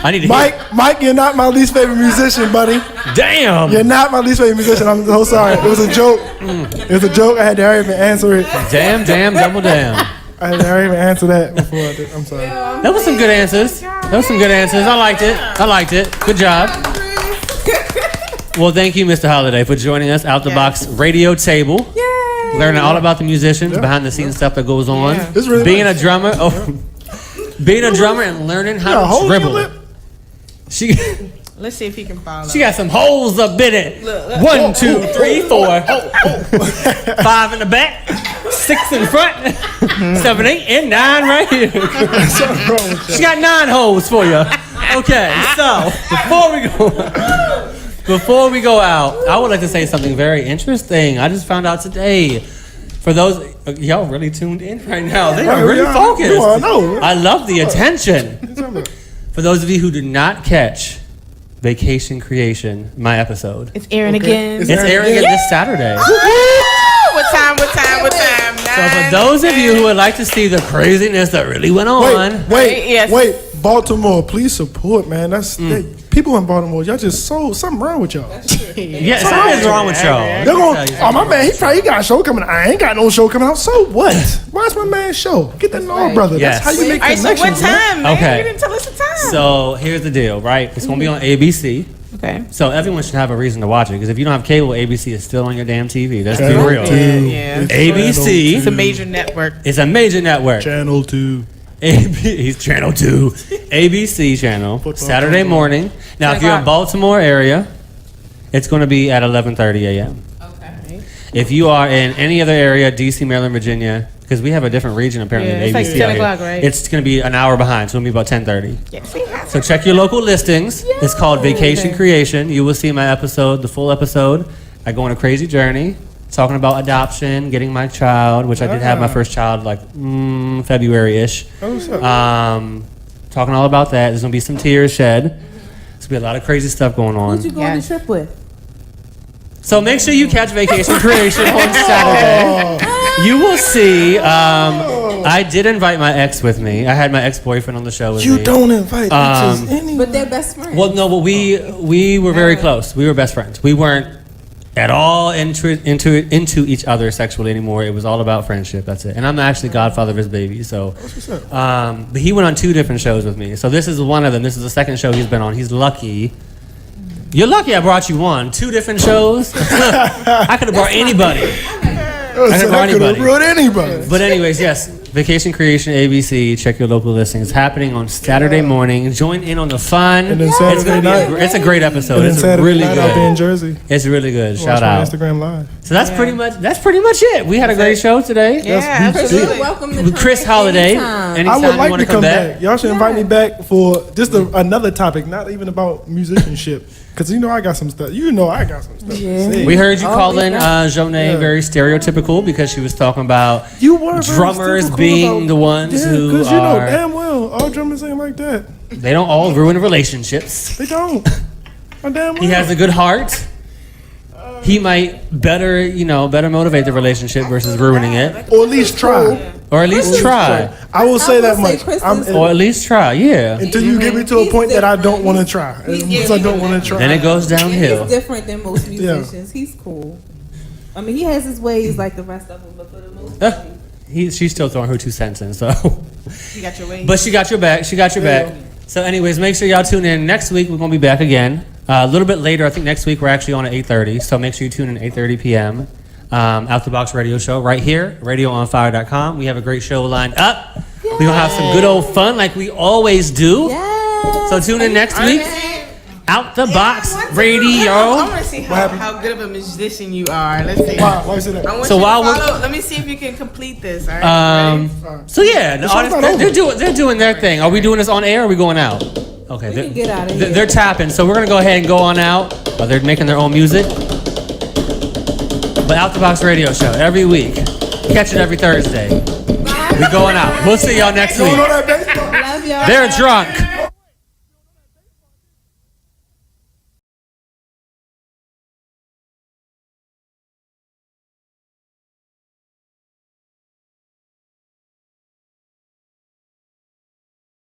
I need to Mike, you're not my least favorite musician, buddy. Damn. You're not my least favorite musician. I'm so sorry. It was a joke. It was a joke. I had to hurry up and answer it. Damn, double damn. I had to hurry up and answer that before I did. I'm sorry. That was some good answers. I liked it. Good job. Well, thank you, Mr. Holliday, for joining us out the box radio table. Yay! Learning all about the musicians, behind the scenes stuff that goes on. Yeah. It's really being nice. a drummer. Being a drummer and learning how to dribble. Let's see if he can follow. She got some holes up in it. 1, 2, 3, 4. 5 in the back. 6 in front. 7, 8, and 9 right here. She got 9 holes for you. Okay, so before we go out, I would like to say something very interesting. I just found out today. For those, y'all really tuned in right now. They are really focused. I love the attention. For those of you who did not catch Vacation Creation, my episode. It's airing again. It's airing again this Saturday. What time? So for those of you who would like to see the craziness that really went on. Wait. Baltimore, please support, man. That's people in Baltimore. Y'all just something wrong with y'all. Yeah, something's wrong with y'all. They're going, oh, my man, he got a show coming out. I ain't got no show coming out. So what? Watch my man's show. Get the know, brother. Yes. That's how you make All right, so connections. what time, man? Okay. You didn't tell us the time. So here's the deal, right? It's going to be on ABC. Okay. So everyone should have a reason to watch it, because if you don't have cable, ABC is still on your damn TV. Let's be real. Yeah. ABC. It's a major network. It's a major network. Channel 2. He's Channel 2. ABC channel. Saturday morning. Now, if you're in Baltimore area, it's going to be at 11:30 a.m. Okay. If you are in any other area, DC, Maryland, Virginia, because we have a different region apparently Yeah, than it's ABC like 10 out here. o'clock, right? It's going to be an hour behind, so it'll be about 10:30. Yeah, see, So check your local listings. It's called Vacation Creation. You will see my episode, the full episode. I go on a crazy journey, talking about adoption, getting my child, which I did have my first child like February-ish. Talking all about that. There's going to be some tears shed. There's going to be a lot of crazy stuff going on. Who'd you go on the trip with? So make sure you catch Vacation Creation on Saturday. You will see. I did invite my ex with me. I had my ex-boyfriend on the show with me. You don't invite exes anyway. But they're best friends. Well, no, but we were very close. We were best friends. We weren't at all into each other sexually anymore. It was all about friendship. That's it. And I'm actually godfather of his baby. So, but he went on 2 different shows with me. So this is one of them. This is the second show he's been on. He's lucky. You're lucky I brought you on. 2 different shows. I could have brought anybody. I could have brought anybody. But anyways, yes. Vacation Creation, ABC. Check your local listings. Happering on Saturday morning. Join in on the fun. And then Saturday night. It's a great episode. And then It's Saturday really night I'll be in good. Jersey. It's really good. Watch Shout my out. Instagram live. So that's pretty much it. We had a great show today. Yeah, You're absolutely. welcome to With come Chris back Holliday. anytime. Anytime I would you like want to come back. Y'all should invite me back for just another topic, not even about musicianship. Because I got some stuff. I got some stuff. Yeah. To say. We heard you call in Jonet very stereotypical because she was talking about You were very drummers stereotypical being about- the ones who because you know are. damn well all drummers ain't like that. They don't all ruin relationships. They don't. I damn well. He has a good heart. He might better motivate the relationship versus ruining it, or at least try. or at least try, I will say that much. Chris or at least try. Yeah. Until you get me to a He's point that I don't different. want to try. Once I don't want to try. Then it goes downhill. He's different than most musicians. He's cool. I mean, he has his ways like the rest of them, but for the most part, She's still throwing her 2 cents in, so. You got your way. But she got your back. She got your back. So, anyways, make sure y'all tune in. Next week, we're going to be back again. A little bit later. I think next week we're actually on at 8:30. So make sure you tune in 8:30 p.m. Out the Box Radio Show right here, radioonfire.com. We have a great show lined up. We're going to have some good old fun like we always do. So tune in next week. Out the Box Radio. I want to see how good of a musician you are. Let's see. Why you say that? I want So you to while we're- follow. Let me see if you can complete this. All right. So yeah, the show's artists, not over. they're doing their thing. Are we doing this on air or are we going out? Okay, can get out of here. They're tapping, so we're gonna go ahead and go on out. They're making their own music. But Out the Box Radio Show every week. Catch it every Thursday. We going out. We'll see y'all next week. You know that bass? Love y'all. They're drunk.